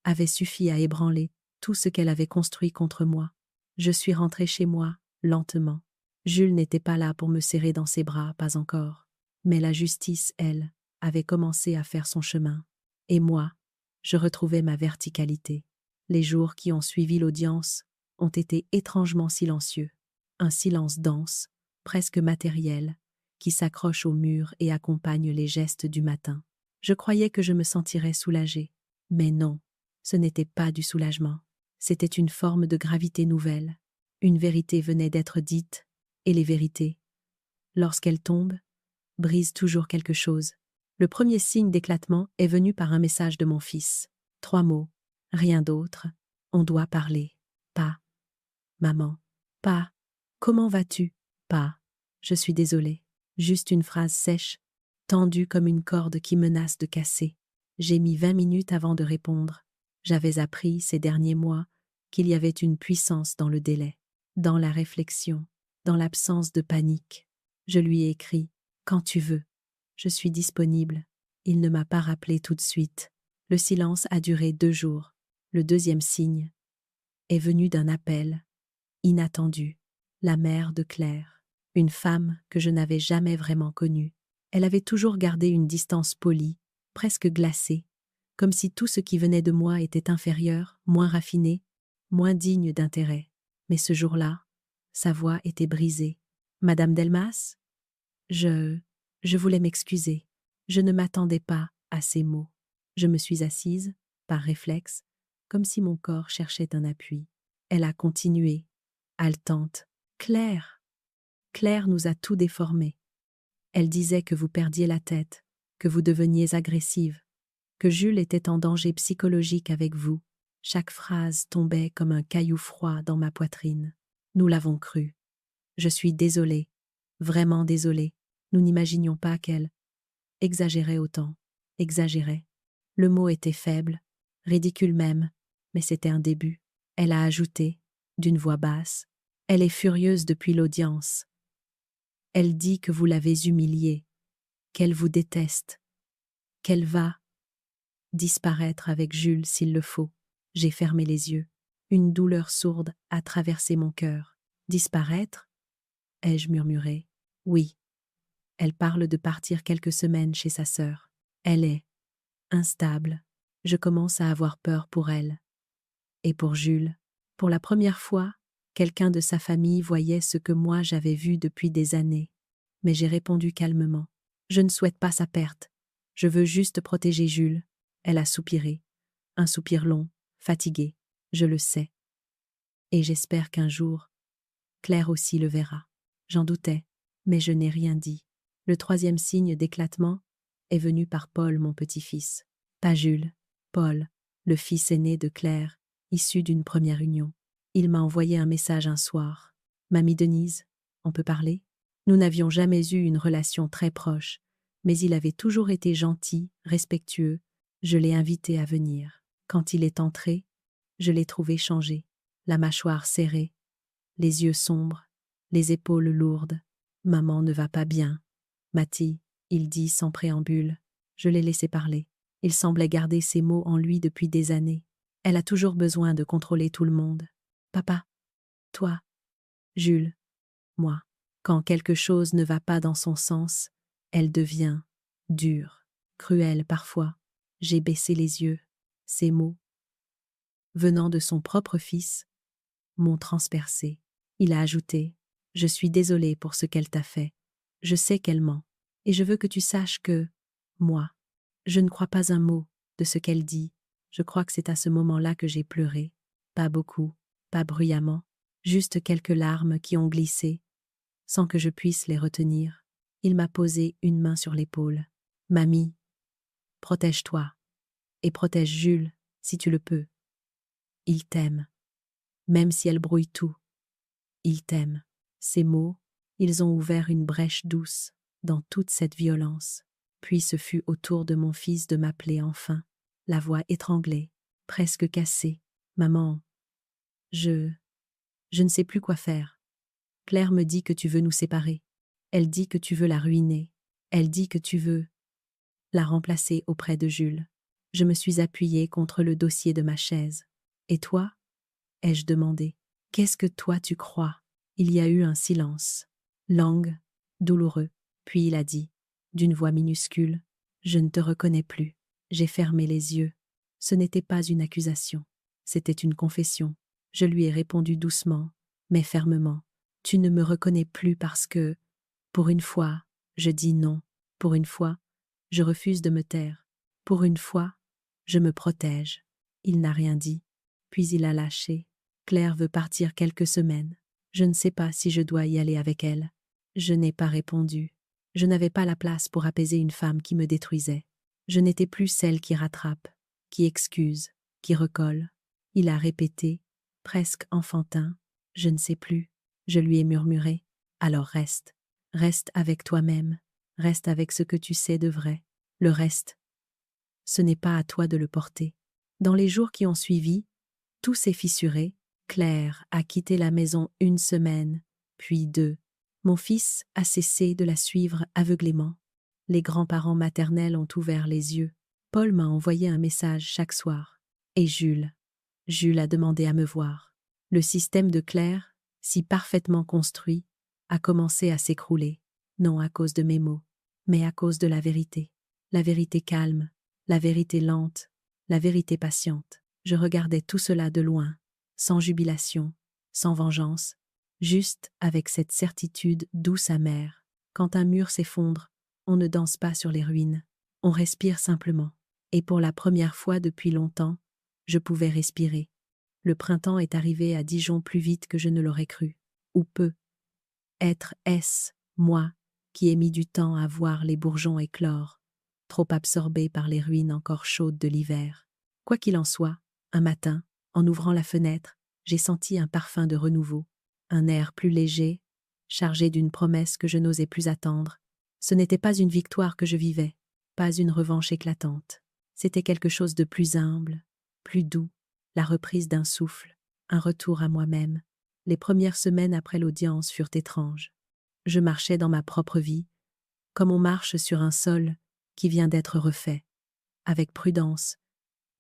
avait suffi à ébranler tout ce qu'elle avait construit contre moi. Je suis rentrée chez moi, lentement. Jules n'était pas là pour me serrer dans ses bras, pas encore. Mais la justice, elle, avait commencé à faire son chemin. Et moi, je retrouvais ma verticalité. Les jours qui ont suivi l'audience ont été étrangement silencieux. Un silence dense, presque matériel, qui s'accroche au mur et accompagne les gestes du matin. Je croyais que je me sentirais soulagée. Mais non, ce n'était pas du soulagement. C'était une forme de gravité nouvelle. Une vérité venait d'être dite, et les vérités, lorsqu'elles tombent, brisent toujours quelque chose. Le premier signe d'éclatement est venu par un message de mon fils. 3 mots, rien d'autre. On doit parler. Pas. Maman. Pas. Comment vas-tu? Pas. Je suis désolée. Juste une phrase sèche, tendue comme une corde qui menace de casser. J'ai mis 20 minutes avant de répondre. J'avais appris ces derniers mois qu'il y avait une puissance dans le délai, dans la réflexion, dans l'absence de panique. Je lui ai écrit « Quand tu veux ». Je suis disponible. Il ne m'a pas rappelé tout de suite. Le silence a duré 2 jours. Le deuxième signe est venue d'un appel inattendu. La mère de Claire, une femme que je n'avais jamais vraiment connue. Elle avait toujours gardé une distance polie, presque glacée, comme si tout ce qui venait de moi était inférieur, moins raffiné, moins digne d'intérêt. Mais ce jour-là, sa voix était brisée. « Madame Delmas ?» Je voulais m'excuser. Je ne m'attendais pas à ces mots. Je me suis assise, par réflexe, comme si mon corps cherchait un appui. Elle a continué, haletante. « Claire, Claire nous a tout déformé. Elle disait que vous perdiez la tête, que vous deveniez agressive, que Jules était en danger psychologique avec vous. Chaque phrase tombait comme un caillou froid dans ma poitrine. Nous l'avons cru. Je suis désolée, vraiment désolée. Nous n'imaginions pas qu'elle exagérait autant, exagérait. Le mot était faible, ridicule même, mais c'était un début. Elle a ajouté, d'une voix basse, « Elle est furieuse depuis l'audience. Elle dit que vous l'avez humiliée, qu'elle vous déteste, qu'elle va disparaître avec Jules s'il le faut. » J'ai fermé les yeux. Une douleur sourde a traversé mon cœur. « Disparaître ?» ai-je murmuré. « Oui. Elle parle de partir quelques semaines chez sa sœur. Elle est instable. Je commence à avoir peur pour elle. Et pour Jules. Pour la première fois, quelqu'un de sa famille voyait ce que moi j'avais vu depuis des années. Mais j'ai répondu calmement. Je ne souhaite pas sa perte. Je veux juste protéger Jules. » Elle a soupiré. Un soupir long, fatigué. Je le sais. Et j'espère qu'un jour, Claire aussi le verra. J'en doutais, mais je n'ai rien dit. Le troisième signe d'éclatement est venu par Paul, mon petit-fils. Pas Jules, Paul, le fils aîné de Claire, issu d'une première union. Il m'a envoyé un message un soir. « Mamie Denise, on peut parler ?» Nous n'avions jamais eu une relation très proche, mais il avait toujours été gentil, respectueux. Je l'ai invité à venir. Quand il est entré, je l'ai trouvé changé, la mâchoire serrée, les yeux sombres, les épaules lourdes. « Maman ne va pas bien. » « Mathie, » il dit sans préambule. Je l'ai laissé parler. Il semblait garder ses mots en lui depuis des années. Elle a toujours besoin de contrôler tout le monde. « Papa, toi, Jules, moi. » Quand quelque chose ne va pas dans son sens, elle devient dure, cruelle parfois. J'ai baissé les yeux. Ces mots, venant de son propre fils, m'ont transpercé. Il a ajouté « Je suis désolé pour ce qu'elle t'a fait. Je sais qu'elle ment. Et je veux que tu saches que, moi, je ne crois pas un mot de ce qu'elle dit. Je crois que c'est à ce moment-là que j'ai pleuré. Pas beaucoup, pas bruyamment, juste quelques larmes qui ont glissé, sans que je puisse les retenir. Il m'a posé une main sur l'épaule. « Mamie, protège-toi. Et protège Jules, si tu le peux. Il t'aime. Même si elle brouille tout. Il t'aime. » Ces mots, ils ont ouvert une brèche douce dans toute cette violence. Puis ce fut au tour de mon fils de m'appeler enfin, la voix étranglée, presque cassée. « Maman, je ne sais plus quoi faire. Claire me dit que tu veux nous séparer. Elle dit que tu veux la ruiner. Elle dit que tu veux la remplacer auprès de Jules. » Je me suis appuyée contre le dossier de ma chaise. « Et toi ?» ai-je demandé. « Qu'est-ce que toi tu crois ?» Il y a eu un silence, langue, douloureux. Puis il a dit, d'une voix minuscule, « Je ne te reconnais plus. » J'ai fermé les yeux. Ce n'était pas une accusation, c'était une confession. Je lui ai répondu doucement, mais fermement. « Tu ne me reconnais plus parce que, pour une fois, je dis non. Pour une fois, je refuse de me taire. Pour une fois, je me protège. » Il n'a rien dit. Puis il a lâché. « Claire veut partir quelques semaines. Je ne sais pas si je dois y aller avec elle. » Je n'ai pas répondu. Je n'avais pas la place pour apaiser une femme qui me détruisait. Je n'étais plus celle qui rattrape, qui excuse, qui recolle. Il a répété, presque enfantin, « Je ne sais plus. » Je lui ai murmuré, « Alors reste. Reste avec toi-même. Reste avec ce que tu sais de vrai. Le reste, ce n'est pas à toi de le porter. » Dans les jours qui ont suivi, tout s'est fissuré. Claire a quitté la maison 1 semaine, puis 2. Mon fils a cessé de la suivre aveuglément. Les grands-parents maternels ont ouvert les yeux. Paul m'a envoyé un message chaque soir. Et Jules a demandé à me voir. Le système de Claire, si parfaitement construit, a commencé à s'écrouler, non à cause de mes mots, mais à cause de la vérité. La vérité calme, la vérité lente, la vérité patiente. Je regardais tout cela de loin, sans jubilation, sans vengeance, juste avec cette certitude douce amère. Quand un mur s'effondre, on ne danse pas sur les ruines, on respire simplement. Et pour la première fois depuis longtemps, je pouvais respirer. Le printemps est arrivé à Dijon plus vite que je ne l'aurais cru. Ou peut être est-ce, moi, qui ai mis du temps à voir les bourgeons éclore, trop absorbé par les ruines encore chaudes de l'hiver. Quoi qu'il en soit, un matin, en ouvrant la fenêtre, j'ai senti un parfum de renouveau, un air plus léger, chargé d'une promesse que je n'osais plus attendre. Ce n'était pas une victoire que je vivais, pas une revanche éclatante. C'était quelque chose de plus humble, plus doux, la reprise d'un souffle, un retour à moi-même. Les premières semaines après l'audience furent étranges. Je marchais dans ma propre vie, comme on marche sur un sol qui vient d'être refait, avec prudence,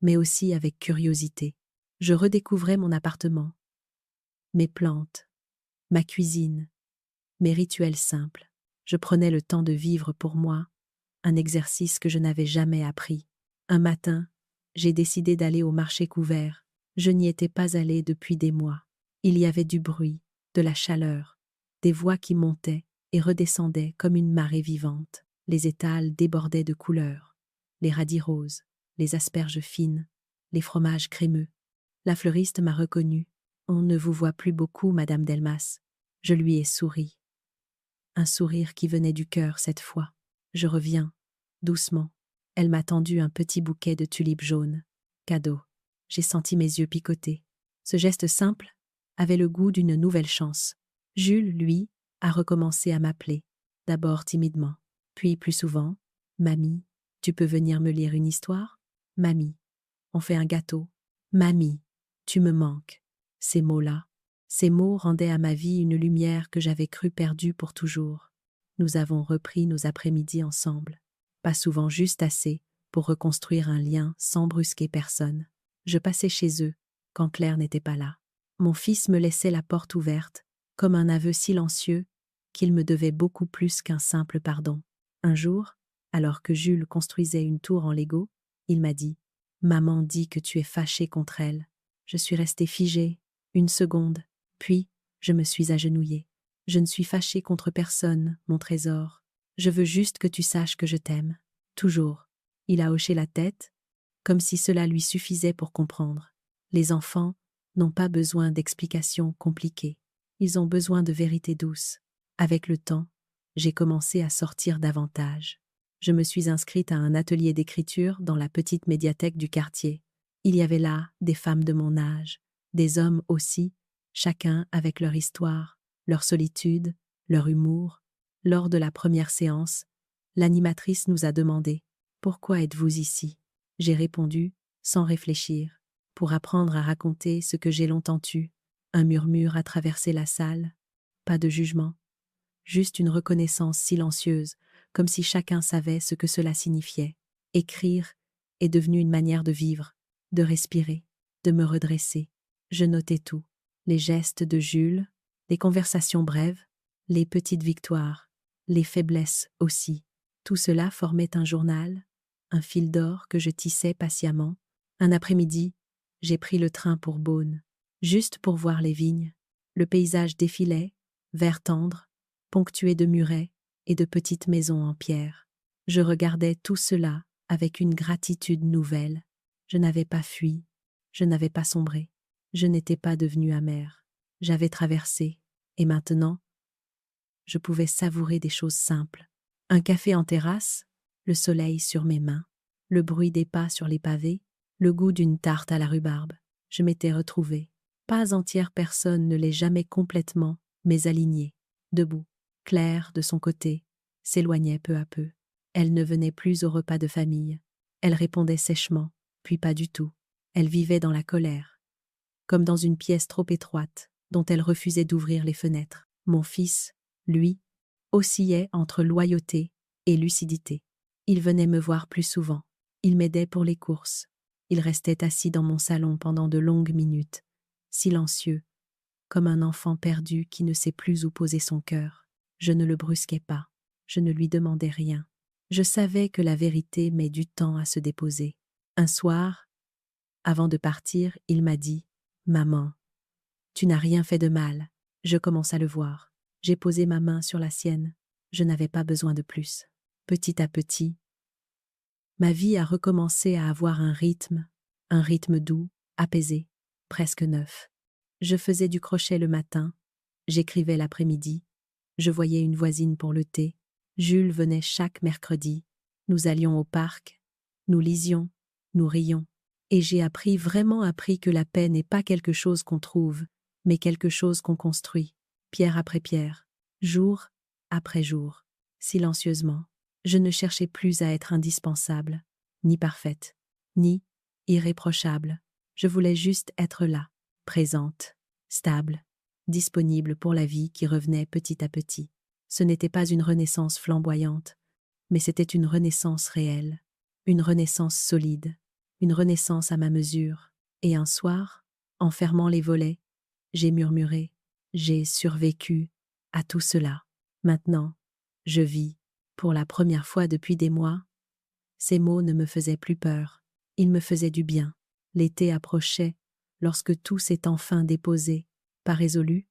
mais aussi avec curiosité. Je redécouvrais mon appartement, mes plantes, ma cuisine, mes rituels simples. Je prenais le temps de vivre pour moi, un exercice que je n'avais jamais appris. Un matin, j'ai décidé d'aller au marché couvert. Je n'y étais pas allée depuis des mois. Il y avait du bruit, de la chaleur, des voix qui montaient et redescendaient comme une marée vivante. Les étals débordaient de couleurs, les radis roses, les asperges fines, les fromages crémeux. La fleuriste m'a reconnue. On ne vous voit plus beaucoup, Madame Delmas. Je lui ai souri. Un sourire qui venait du cœur cette fois. Je reviens, doucement. Elle m'a tendu un petit bouquet de tulipes jaunes. Cadeau. J'ai senti mes yeux picoter. Ce geste simple avait le goût d'une nouvelle chance. Jules, lui, a recommencé à m'appeler, d'abord timidement, puis plus souvent. Mamie, tu peux venir me lire une histoire? Mamie, on fait un gâteau. Mamie, tu me manques. Ces mots-là, ces mots rendaient à ma vie une lumière que j'avais cru perdue pour toujours. Nous avons repris nos après-midi ensemble. Pas souvent, juste assez pour reconstruire un lien sans brusquer personne. Je passais chez eux quand Claire n'était pas là. Mon fils me laissait la porte ouverte, comme un aveu silencieux qu'il me devait beaucoup plus qu'un simple pardon. Un jour, alors que Jules construisait une tour en Lego, il m'a dit « Maman dit que tu es fâchée contre elle ». Je suis restée figée, une seconde, puis je me suis agenouillée. Je ne suis fâchée contre personne, mon trésor. Je veux juste que tu saches que je t'aime. Toujours. Il a hoché la tête, comme si cela lui suffisait pour comprendre. Les enfants n'ont pas besoin d'explications compliquées. Ils ont besoin de vérité douce. Avec le temps, j'ai commencé à sortir davantage. Je me suis inscrite à un atelier d'écriture dans la petite médiathèque du quartier. Il y avait là des femmes de mon âge, des hommes aussi, chacun avec leur histoire, leur solitude, leur humour. Lors de la première séance, l'animatrice nous a demandé « Pourquoi êtes-vous ici ?» J'ai répondu, sans réfléchir, pour apprendre à raconter ce que j'ai longtemps eu. Un murmure a traversé la salle, pas de jugement, juste une reconnaissance silencieuse, comme si chacun savait ce que cela signifiait. Écrire est devenu une manière de vivre, de respirer, de me redresser. Je notais tout, les gestes de Jules, les conversations brèves, les petites victoires, les faiblesses aussi. Tout cela formait un journal, un fil d'or que je tissais patiemment. Un après-midi, j'ai pris le train pour Beaune, juste pour voir les vignes. Le paysage défilait, vert tendre, ponctué de murets et de petites maisons en pierre. Je regardais tout cela avec une gratitude nouvelle. Je n'avais pas fui, je n'avais pas sombré, je n'étais pas devenue amère. J'avais traversé, et maintenant, je pouvais savourer des choses simples. Un café en terrasse, le soleil sur mes mains, le bruit des pas sur les pavés, le goût d'une tarte à la rhubarbe. Je m'étais retrouvée. Pas entière personne ne l'est jamais complètement, mais alignée, debout. Claire, de son côté, s'éloignait peu à peu. Elle ne venait plus au repas de famille. Elle répondait sèchement, puis pas du tout. Elle vivait dans la colère, comme dans une pièce trop étroite, dont elle refusait d'ouvrir les fenêtres. Mon fils, lui, oscillait entre loyauté et lucidité. Il venait me voir plus souvent. Il m'aidait pour les courses. Il restait assis dans mon salon pendant de longues minutes, silencieux, comme un enfant perdu qui ne sait plus où poser son cœur. Je ne le brusquais pas, je ne lui demandais rien. Je savais que la vérité met du temps à se déposer. Un soir, avant de partir, il m'a dit « Maman, tu n'as rien fait de mal. » Je commence à le voir. J'ai posé ma main sur la sienne. Je n'avais pas besoin de plus. Petit à petit, ma vie a recommencé à avoir un rythme doux, apaisé, presque neuf. Je faisais du crochet le matin, j'écrivais l'après-midi, je voyais une voisine pour le thé, Jules venait chaque mercredi, nous allions au parc, nous lisions, nous rions, et j'ai vraiment appris que la paix n'est pas quelque chose qu'on trouve, mais quelque chose qu'on construit, pierre après pierre, jour après jour, silencieusement. Je ne cherchais plus à être indispensable, ni parfaite, ni irréprochable. Je voulais juste être là, présente, stable, disponible pour la vie qui revenait petit à petit. Ce n'était pas une renaissance flamboyante, mais c'était une renaissance réelle, une renaissance solide, une renaissance à ma mesure. Et un soir, en fermant les volets, j'ai murmuré, j'ai survécu à tout cela. Maintenant, je vis, pour la première fois depuis des mois. Ces mots ne me faisaient plus peur, ils me faisaient du bien. L'été approchait, lorsque tout s'est enfin déposé, pas résolu.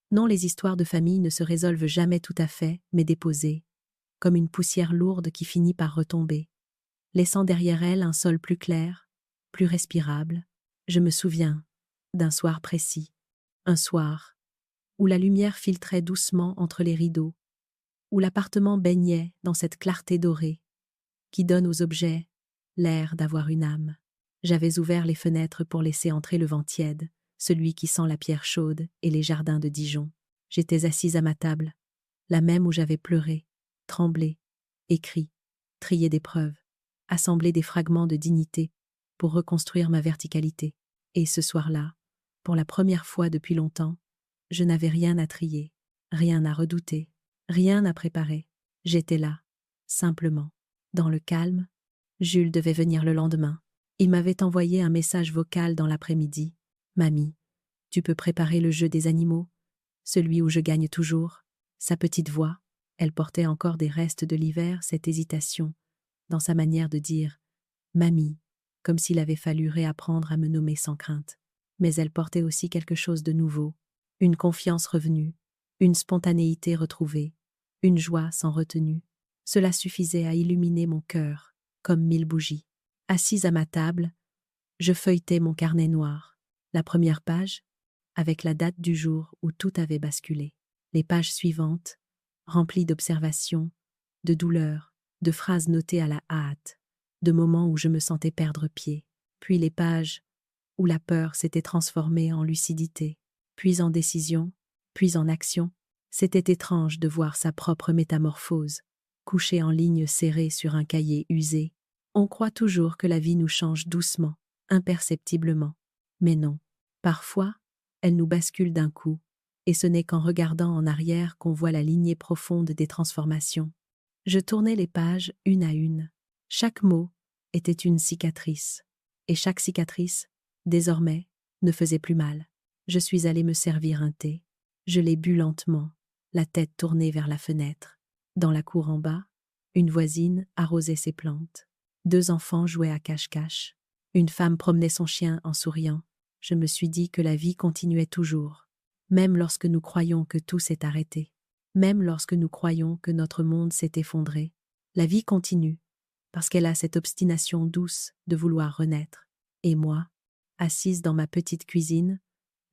Non, les histoires de famille ne se résolvent jamais tout à fait, mais déposées, comme une poussière lourde qui finit par retomber, laissant derrière elle un sol plus clair, plus respirable. Je me souviens d'un soir précis, un soir où la lumière filtrait doucement entre les rideaux, où l'appartement baignait dans cette clarté dorée qui donne aux objets l'air d'avoir une âme. J'avais ouvert les fenêtres pour laisser entrer le vent tiède, celui qui sent la pierre chaude et les jardins de Dijon. J'étais assise à ma table, la même où j'avais pleuré, tremblé, écrit, trié des preuves, assemblé des fragments de dignité pour reconstruire ma verticalité. Et ce soir-là, pour la première fois depuis longtemps, je n'avais rien à trier, rien à redouter, rien à préparer. J'étais là, simplement. Dans le calme, Jules devait venir le lendemain. Il m'avait envoyé un message vocal dans l'après-midi. « Mamie, tu peux préparer le jeu des animaux, celui où je gagne toujours. » Sa petite voix, elle portait encore des restes de l'hiver, cette hésitation, dans sa manière de dire « Mamie », comme s'il avait fallu réapprendre à me nommer sans crainte. Mais elle portait aussi quelque chose de nouveau, une confiance revenue, une spontanéité retrouvée, une joie sans retenue. Cela suffisait à illuminer mon cœur, comme 1000 bougies. Assise à ma table, je feuilletais mon carnet noir. La première page, avec la date du jour où tout avait basculé. Les pages suivantes, remplies d'observations, de douleurs, de phrases notées à la hâte, de moments où je me sentais perdre pied. Puis les pages où la peur s'était transformée en lucidité, puis en décision, puis en action. C'était étrange de voir sa propre métamorphose, couchée en lignes serrées sur un cahier usé. On croit toujours que la vie nous change doucement, imperceptiblement. Mais non. Parfois, elle nous bascule d'un coup, et ce n'est qu'en regardant en arrière qu'on voit la lignée profonde des transformations. Je tournais les pages une à une. Chaque mot était une cicatrice, et chaque cicatrice, désormais, ne faisait plus mal. Je suis allée me servir un thé. Je l'ai bu lentement, la tête tournée vers la fenêtre. Dans la cour en bas, une voisine arrosait ses plantes. 2 enfants jouaient à cache-cache. Une femme promenait son chien en souriant. Je me suis dit que la vie continuait toujours, même lorsque nous croyons que tout s'est arrêté, même lorsque nous croyons que notre monde s'est effondré. La vie continue, parce qu'elle a cette obstination douce de vouloir renaître. Et moi, assise dans ma petite cuisine,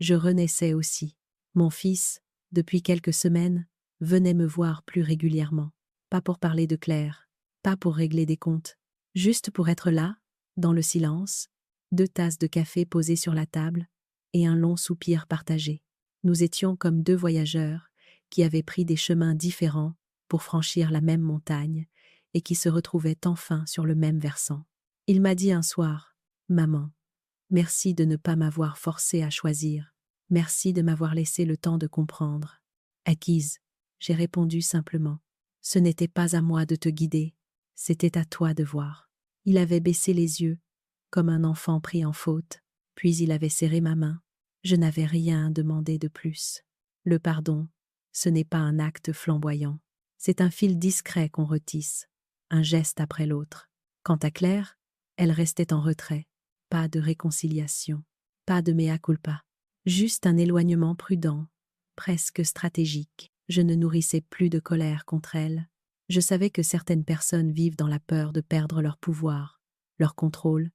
je renaissais aussi. Mon fils, depuis quelques semaines, venait me voir plus régulièrement. Pas pour parler de Claire, pas pour régler des comptes, juste pour être là, dans le silence, 2 tasses de café posées sur la table et un long soupir partagé. Nous étions comme 2 voyageurs qui avaient pris des chemins différents pour franchir la même montagne et qui se retrouvaient enfin sur le même versant. Il m'a dit un soir, « Maman, merci de ne pas m'avoir forcé à choisir. Merci de m'avoir laissé le temps de comprendre. » Acquise, j'ai répondu simplement. Ce n'était pas à moi de te guider, c'était à toi de voir. Il avait baissé les yeux, comme un enfant pris en faute, puis il avait serré ma main. Je n'avais rien demandé de plus. Le pardon, ce n'est pas un acte flamboyant. C'est un fil discret qu'on retisse, un geste après l'autre. Quant à Claire, elle restait en retrait. Pas de réconciliation, pas de mea culpa. Juste un éloignement prudent, presque stratégique. Je ne nourrissais plus de colère contre elle. Je savais que certaines personnes vivent dans la peur de perdre leur pouvoir, leur contrôle,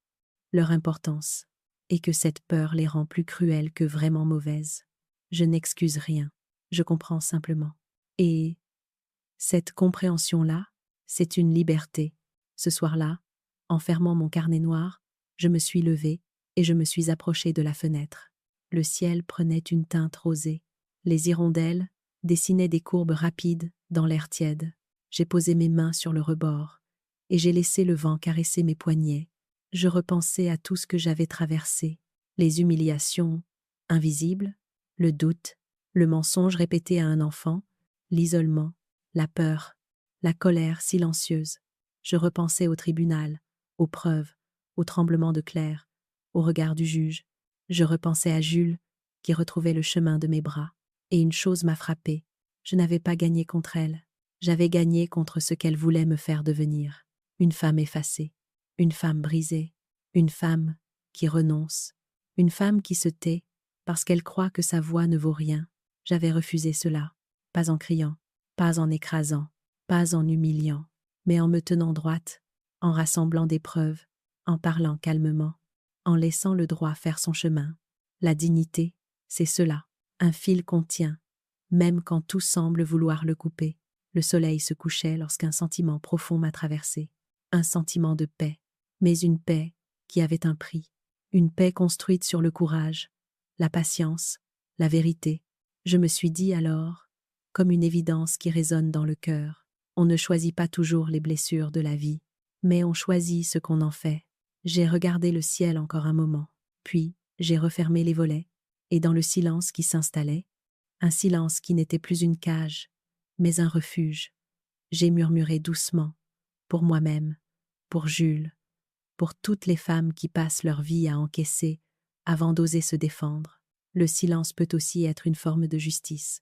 leur importance, et que cette peur les rend plus cruelles que vraiment mauvaises. Je n'excuse rien, je comprends simplement. Et cette compréhension-là, c'est une liberté. Ce soir-là, en fermant mon carnet noir, je me suis levée et je me suis approchée de la fenêtre. Le ciel prenait une teinte rosée. Les hirondelles dessinaient des courbes rapides dans l'air tiède. J'ai posé mes mains sur le rebord et j'ai laissé le vent caresser mes poignets. Je repensais à tout ce que j'avais traversé, les humiliations invisibles, le doute, le mensonge répété à un enfant, l'isolement, la peur, la colère silencieuse. Je repensais au tribunal, aux preuves, au tremblement de Claire, au regard du juge. Je repensais à Jules, qui retrouvait le chemin de mes bras. Et une chose m'a frappée. Je n'avais pas gagné contre elle. J'avais gagné contre ce qu'elle voulait me faire devenir. Une femme effacée, une femme brisée, une femme qui renonce, une femme qui se tait parce qu'elle croit que sa voix ne vaut rien. J'avais refusé cela, pas en criant, pas en écrasant, pas en humiliant, mais en me tenant droite, en rassemblant des preuves, en parlant calmement, en laissant le droit faire son chemin. La dignité, c'est cela, un fil qu'on tient, même quand tout semble vouloir le couper. Le soleil se couchait lorsqu'un sentiment profond m'a traversé, un sentiment de paix, mais une paix qui avait un prix, une paix construite sur le courage, la patience, la vérité. Je me suis dit alors, comme une évidence qui résonne dans le cœur, on ne choisit pas toujours les blessures de la vie, mais on choisit ce qu'on en fait. J'ai regardé le ciel encore un moment, puis j'ai refermé les volets, et dans le silence qui s'installait, un silence qui n'était plus une cage, mais un refuge, j'ai murmuré doucement, pour moi-même, pour Jules, pour toutes les femmes qui passent leur vie à encaisser avant d'oser se défendre. Le silence peut aussi être une forme de justice.